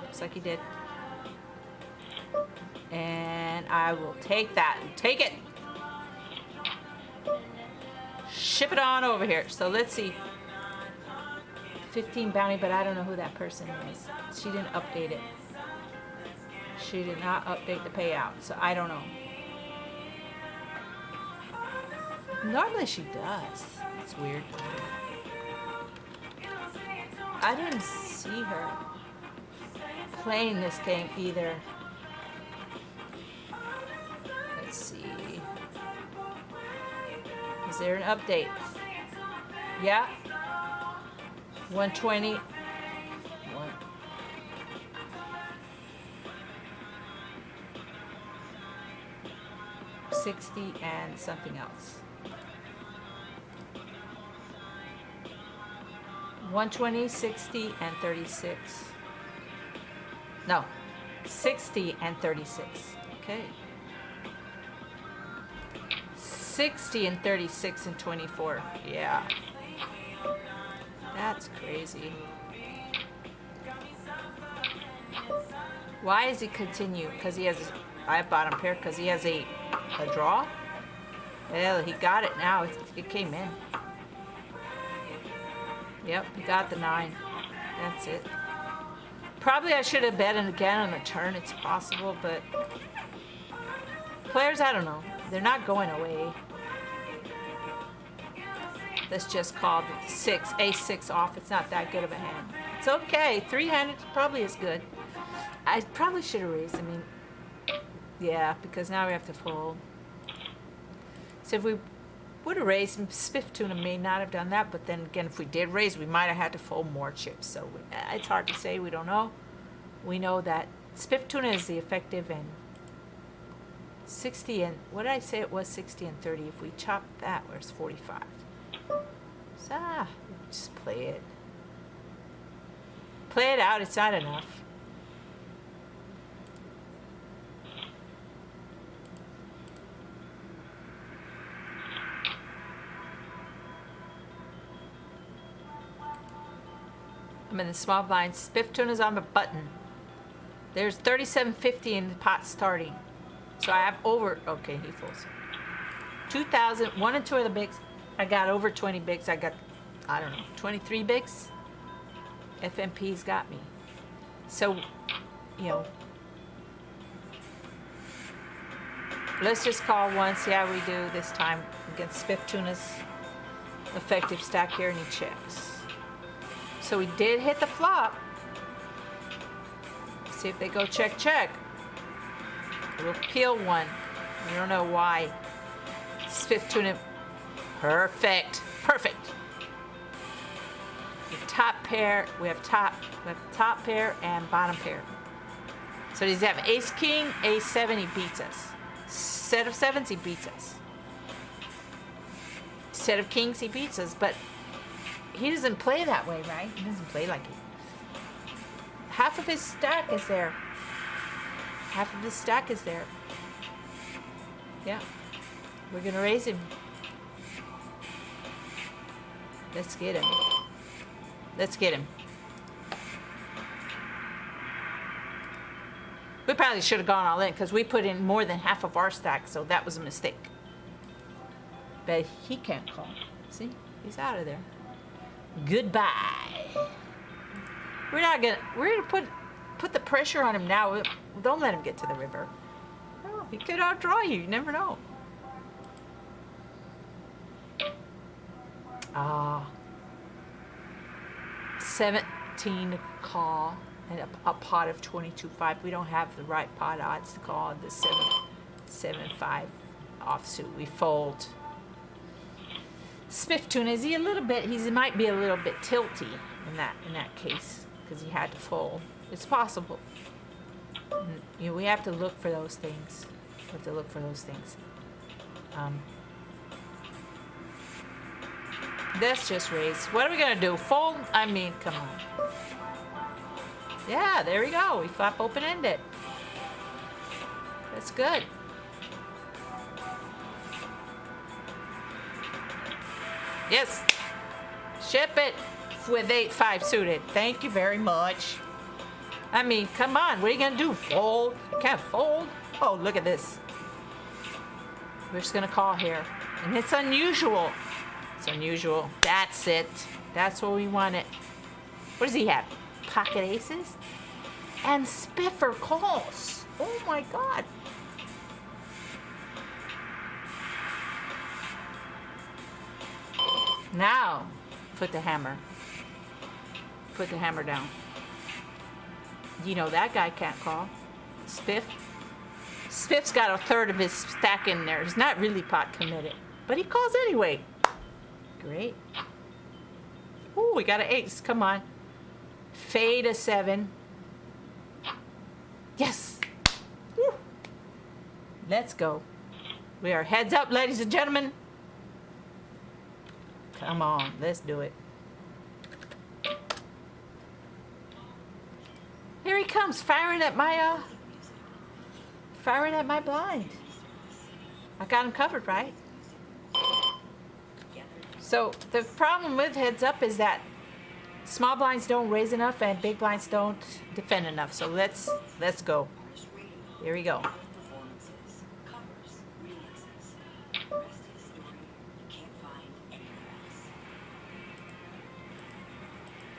looks like he did. And I will take that. Take it. Ship it on over here. So let's see. 15 bounty, but I don't know who that person is. She didn't update it. She did not update the payout, so I don't know. Normally she does. It's weird. I didn't see her playing this game either. Let's see. Is there an update? Yeah. 120. 60 and something else. 120, 60, and 36. No, 60 and 36. Okay. 60 and 36 and 24. Yeah. That's crazy. Why does he continue? Because he has, I have bottom pair because he has a draw. Well, he got it now. It came in. Yep, he got the 9. That's it. Probably I should have bet it again on the turn. It's possible, but players, I don't know. They're not going away. Let's just call the 6, A6 off. It's not that good of a hand. It's okay. 3-handed probably is good. I probably should have raised. I mean, yeah, because now we have to fold. So if we would have raised, Spiff Tuna may not have done that, but then again, if we did raise, we might have had to fold more chips. So it's hard to say. We don't know. We know that Spiff Tuna is the effective and 60 and, what did I say it was, 60 and 30. If we chop that, where's 45? So, just play it. Play it out. It's not enough. I'm in the small blind. Spiff Tuna's on the button. There's 37.50 in the pot starting. So I have over, okay, he folds. 2,000, 1 and 2 of the bigs. I got over 20 bigs. I got, I don't know, 23 bigs. FMP's got me. So, you know, let's just call one, see how we do this time against Spiff Tuna's effective stack here, and he checks. So we did hit the flop. See if they go check, check. We'll peel one. We don't know why. Spiff Tuna. Perfect. Perfect. We have top pair. We have top pair and bottom pair. So does he have ace king, ace 7, he beats us. Set of 7s, he beats us. Set of kings, he beats us, but he doesn't play that way, right? He doesn't play like it. Half of his stack is there. Half of his stack is there. Yeah. We're gonna raise him. Let's get him. Let's get him. We probably should have gone all in because we put in more than half of our stack, so that was a mistake. But he can't call. See? He's out of there. Goodbye. We're gonna put the pressure on him now. Don't let him get to the river. Oh, know. He could outdraw you. You never know. Ah. 17 to call and a pot of 22.5. We don't have the right pot odds to call the 7.5 offsuit. We fold. Spiff tune, is he a little bit? He might be a little bit tilty in that case because he had to fold. It's possible. You know, we have to look for those things. We have to look for those things. Let's just raise. What are we gonna do? Fold? I mean, come on. Yeah, there we go. We flop open-ended. That's good. Yes. Ship it with 8-5 suited. Thank you very much. I mean, come on. What are you gonna do? Fold? You can't fold. Oh, look at this. We're just gonna call here, and it's unusual. It's unusual. That's it. That's what we wanted. What does he have? Pocket aces? And spiffer calls. Oh my God. Now, put the hammer. Put the hammer down. You know that guy can't call. Spiff. Spiff's got a third of his stack in there. He's not really pot committed, but he calls anyway. Great. Ooh, we got an ace. Come on. Fade a 7. Yes. Woo. Let's go. We are heads up, ladies and gentlemen. Come on, let's do it. Here he comes, firing at my blind. I got him covered, right? So the problem with heads up is that small blinds don't raise enough and big blinds don't defend enough. So let's go. Here we go.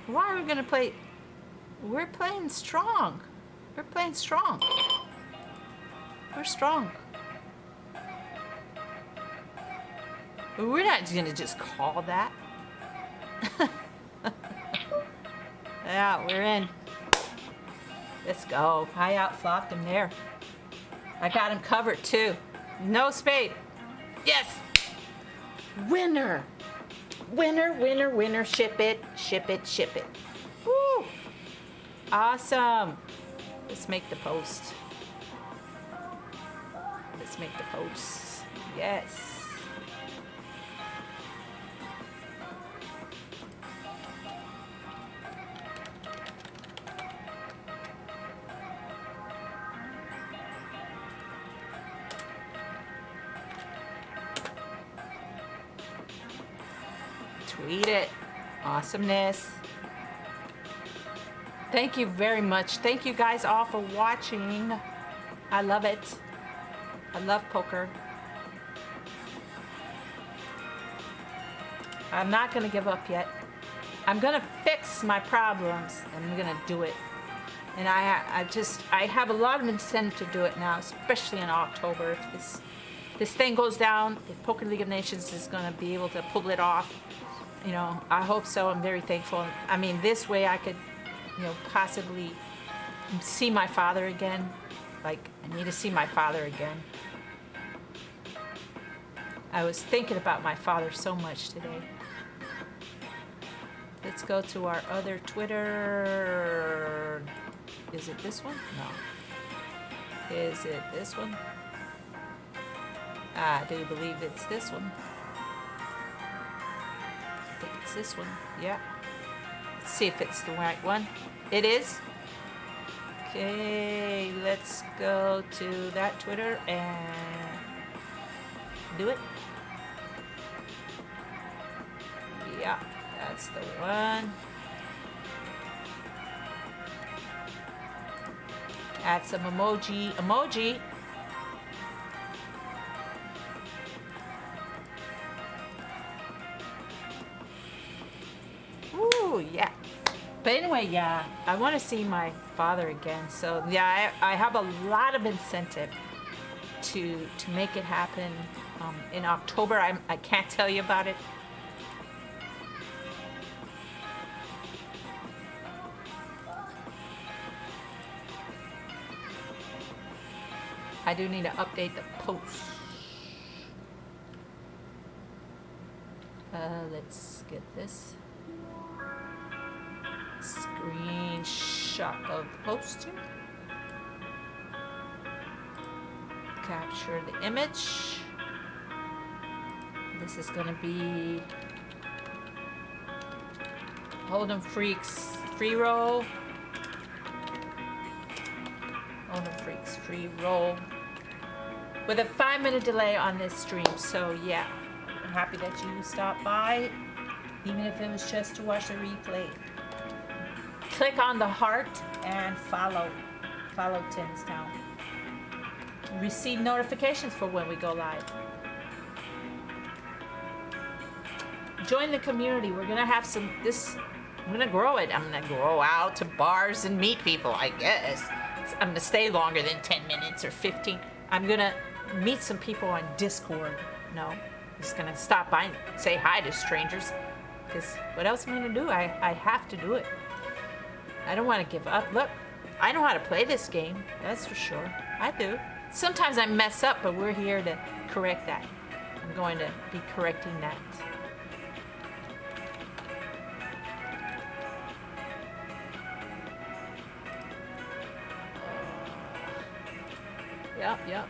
Why are we gonna play? We're playing strong. We're playing strong. We're strong. We're not gonna just call that. Yeah, we're in. Let's go. I outflopped him there. I got him covered too. No spade. Yes. Winner. Winner, winner, winner. Ship it, ship it, ship it. Woo. Awesome. Let's make the post. Let's make the post. Yes. Tweet it. Awesomeness. Thank you very much. Thank you guys all for watching. I love it. I love poker. I'm not going to give up yet. I'm going to fix my problems and I'm going to do it. And I have a lot of incentive to do it now, especially in October. If this thing goes down, if Poker League of Nations is going to be able to pull it off, you know, I hope so. I'm very thankful. I mean, this way I could, you know, possibly see my father again. Like, I need to see my father again. I was thinking about my father so much today. Let's go to our other Twitter. Is it this one? No. Is it this one? I do believe it's this one. I think it's this one. Yeah. Let's see if it's the right one. It is. Okay, let's go to that Twitter and do it. Yeah, that's the one. Add some emoji. Ooh, yeah. But anyway, yeah, I want to see my father again. So yeah, I have a lot of incentive to make it happen in October. I can't tell you about it. I do need to update the post. Let's get this screenshot of the post here. Capture the image. This is going to be Holdem Freaks Freeroll. Holdem Freaks Freeroll. With a 5-minute delay on this stream, so yeah. I'm happy that you stopped by, even if it was just to watch the replay. Click on the heart and follow Tinstown. Receive notifications for when we go live. Join the community. We're gonna have I'm gonna grow it. I'm gonna grow out to bars and meet people, I guess. I'm gonna stay longer than 10 minutes or 15. I'm gonna meet some people on Discord. No, I'm just gonna stop by and say hi to strangers, because what else am I gonna do? I have to do it. I don't want to give up. Look, I know how to play this game, that's for sure. I do. Sometimes I mess up, but we're here to correct that. I'm going to be correcting that. Yep.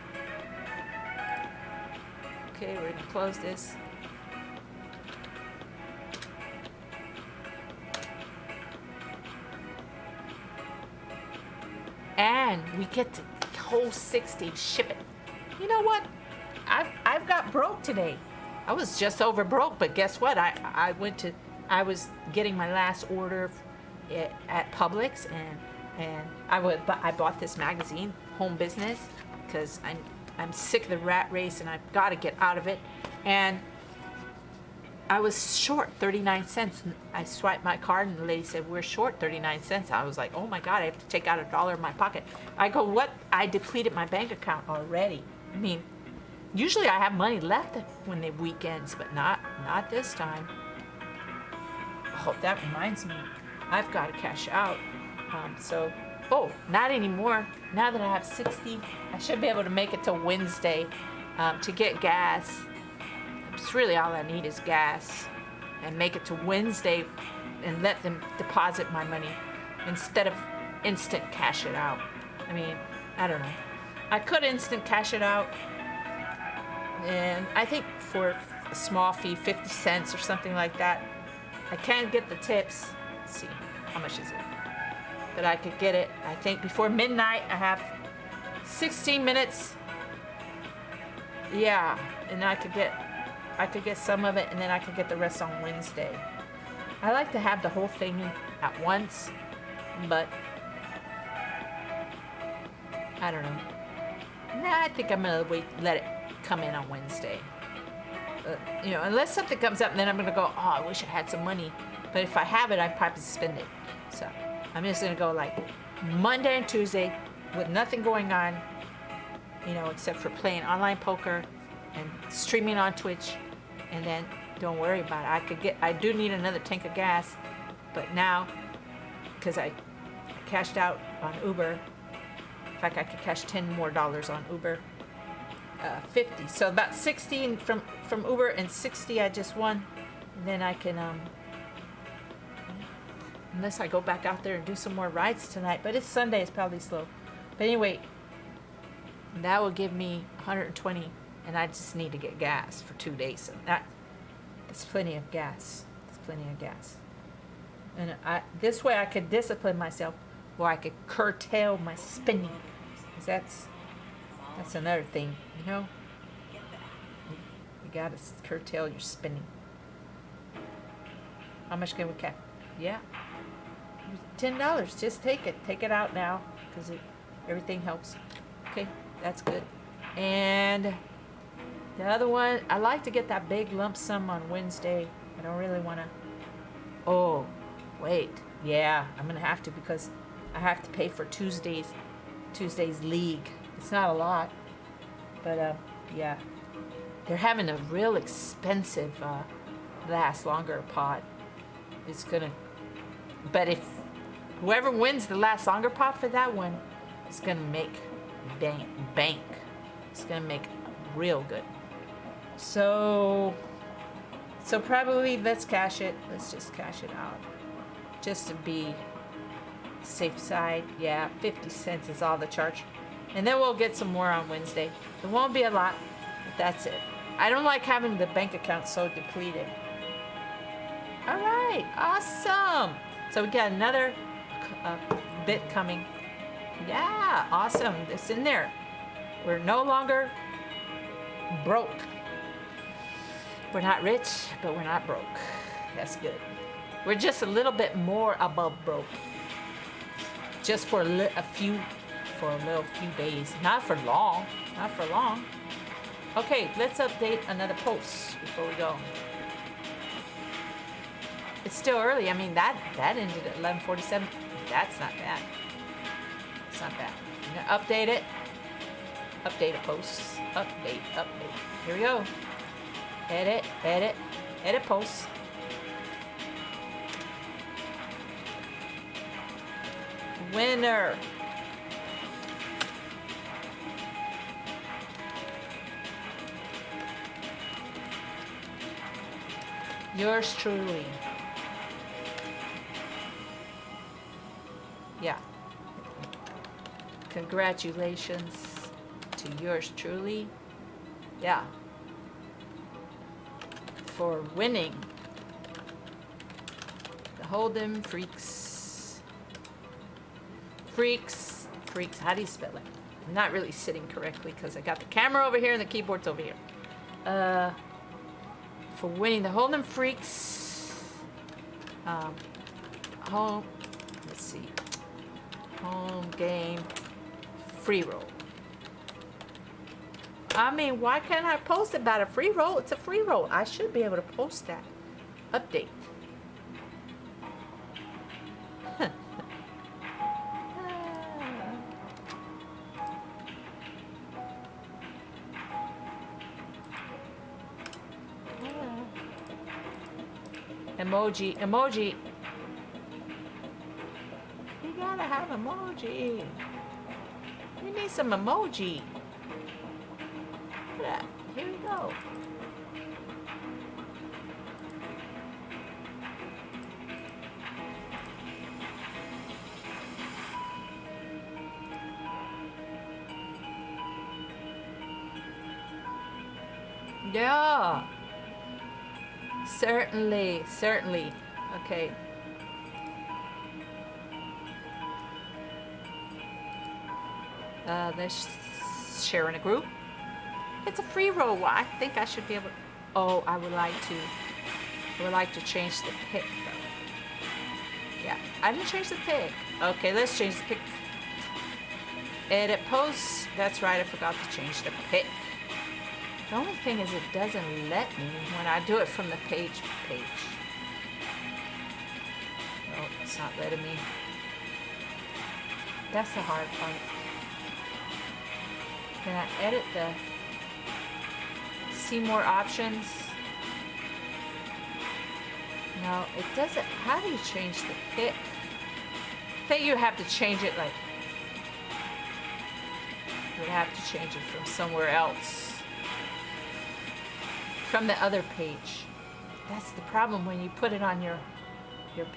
Okay, we're gonna close this. And we get the whole 60, ship it. You know what? I've got broke today. I was just over broke, but guess what? I was getting my last order at Publix, and I bought this magazine, Home Business, because I'm sick of the rat race and I've got to get out of it. And I was short 39 cents. I swiped my card and the lady said, we're short 39 cents. I was like, oh my God, I have to take out $1 in my pocket. I go, what? I depleted my bank account already. I mean, usually I have money left when they weekends, but not this time. Oh, that reminds me. I've got to cash out. Oh, not anymore. Now that I have 60, I should be able to make it till Wednesday to get gas. It's really all I need is gas, and make it to Wednesday and let them deposit my money instead of instant cash it out. I mean, I don't know. I could instant cash it out, and I think for a small fee, 50 cents or something like that. I can't get the tips. Let's see, how much is it? But I could get it, I think, before midnight. I have 16 minutes. Yeah, and I could get some of it, and then I could get the rest on Wednesday. I like to have the whole thing at once, but I don't know. Nah, I think I'm gonna let it come in on Wednesday. Unless something comes up, and then I'm gonna go, oh, I wish I had some money. But if I have it, I'd probably spend it. So I'm just gonna go like Monday and Tuesday with nothing going on, except for playing online poker and streaming on Twitch, and then don't worry about it. I do need another tank of gas, but now, because I cashed out on Uber, in fact, I could cash $10 more on Uber, 50. So about 60 from Uber, and 60 I just won. And then I can, unless I go back out there and do some more rides tonight, but it's Sunday, it's probably slow. But anyway, that will give me 120, and I just need to get gas for 2 days. So that's plenty of gas. That's plenty of gas. And this way I could discipline myself, or I could curtail my spending. 'Cause that's another thing, You gotta curtail your spending. How much can we cap? Yeah. $10. Just take it. Take it out now, because everything helps. Okay, that's good. And the other one, I like to get that big lump sum on Wednesday. I don't really want to. Oh, wait. Yeah, I'm gonna have to, because I have to pay for Tuesday's league. It's not a lot, But yeah, they're having a real expensive last longer pot. It's gonna, but if whoever wins the last longer pot for that one is gonna make bank. It's gonna make real good. So probably let's cash it. Let's just cash it out, just to be safe side. Yeah, 50 cents is all the charge, and then we'll get some more on Wednesday. It won't be a lot, but that's it. I don't like having the bank account so depleted. All right, awesome. So we got another bit coming. Yeah, awesome. It's in there. We're no longer broke. We're not rich, but we're not broke. That's good. We're just a little bit more above broke. Just for a few days. Not for long. Not for long. Okay, let's update another post before we go. It's still early. I mean, that ended at 11:47. That's not bad. It's not bad. I'm gonna update it. Update a post. Update. Here we go. Edit post. Winner. Yours truly. Yeah. Congratulations to yours truly. Yeah. For winning the Holdem Freaks. Freaks. How do you spell it? I'm not really sitting correctly because I got the camera over here and the keyboard's over here. For winning the Holdem Freaks. Let's see. Home game free roll. I mean, why can't I post about a free roll? It's a free roll. I should be able to post that. Update. Emoji. You gotta have emoji. We need some emoji. Look at that. Here we go. Yeah. Certainly. Okay. Let's share in a group. It's a free roll. I think I should be able. Oh, I would like to change the pick though. Yeah, I didn't change the pick. Okay, let's change the pick. Edit post. That's right. I forgot to change the pick. The only thing is it doesn't let me when I do it from the page. No, it's not letting me. That's the hard part. Can I edit the see more options? No, it doesn't. How do you change the pick? I think you have to change it like you would have to change it from somewhere else. From the other page. That's the problem when you put it on your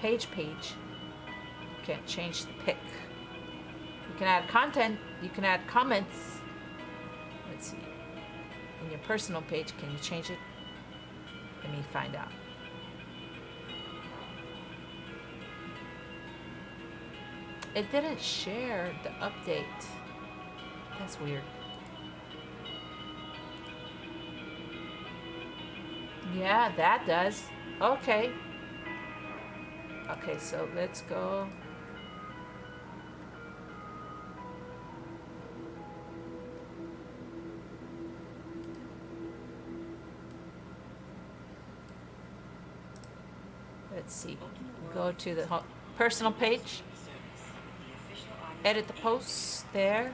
page. You can't change the pick. You can add content, you can add comments. Let's see. In your personal page, can you change it? Let me find out. It didn't share the update. That's weird. Yeah, that does. Okay. Okay, so let's go. Let's see. Go to the personal page. Edit the posts there.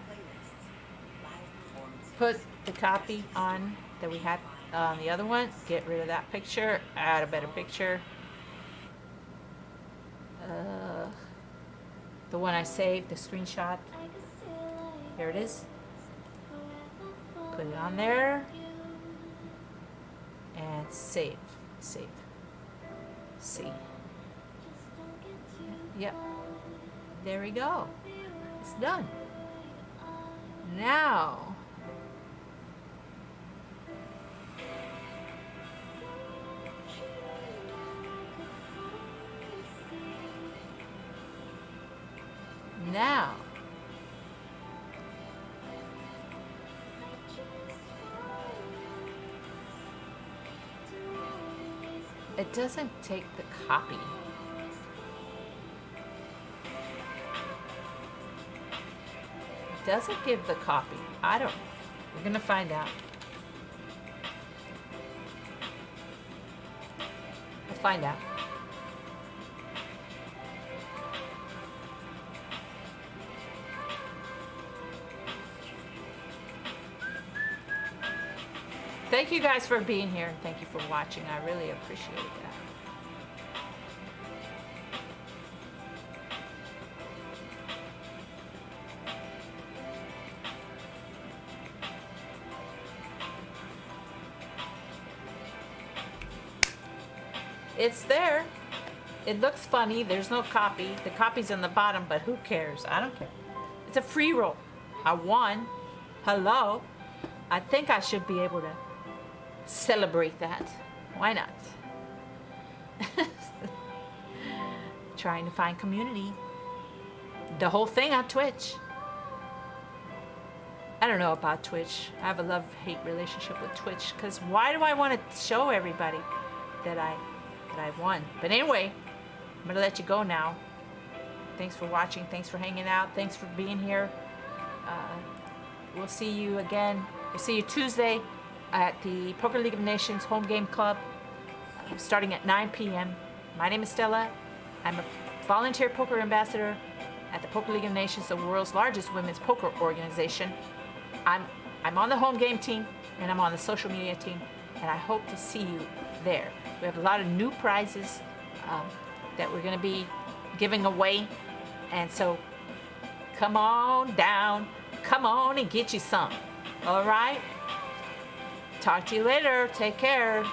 Put the copy on that we had on the other one. Get rid of that picture. Add a better picture. The one I saved, the screenshot. Here it is. Put it on there. And save. Save. See. Yep. There we go. It's done. Now. Now. It doesn't take the copy. It doesn't give the copy. I don't. We're gonna find out. We'll find out. Thank you guys for being here and thank you for watching. I really appreciate that. It's there. It looks funny. There's no copy. The copy's on the bottom, but who cares? I don't care. It's a free roll. I won. Hello. I think I should be able to celebrate that. Why not? Trying to find community. The whole thing on Twitch. I don't know about Twitch. I have a love-hate relationship with Twitch because why do I want to show everybody that I won? But anyway, I'm gonna let you go now. Thanks for watching. Thanks for hanging out. Thanks for being here. We'll see you again. We'll see you Tuesday at the Poker League of Nations Home Game Club, starting at 9 p.m. My name is Stella. I'm a volunteer poker ambassador at the Poker League of Nations, the world's largest women's poker organization. I'm on the home game team and I'm on the social media team, and I hope to see you there. We have a lot of new prizes that we're going to be giving away, and so come on down, come on and get you some. All right? Talk to you later. Take care.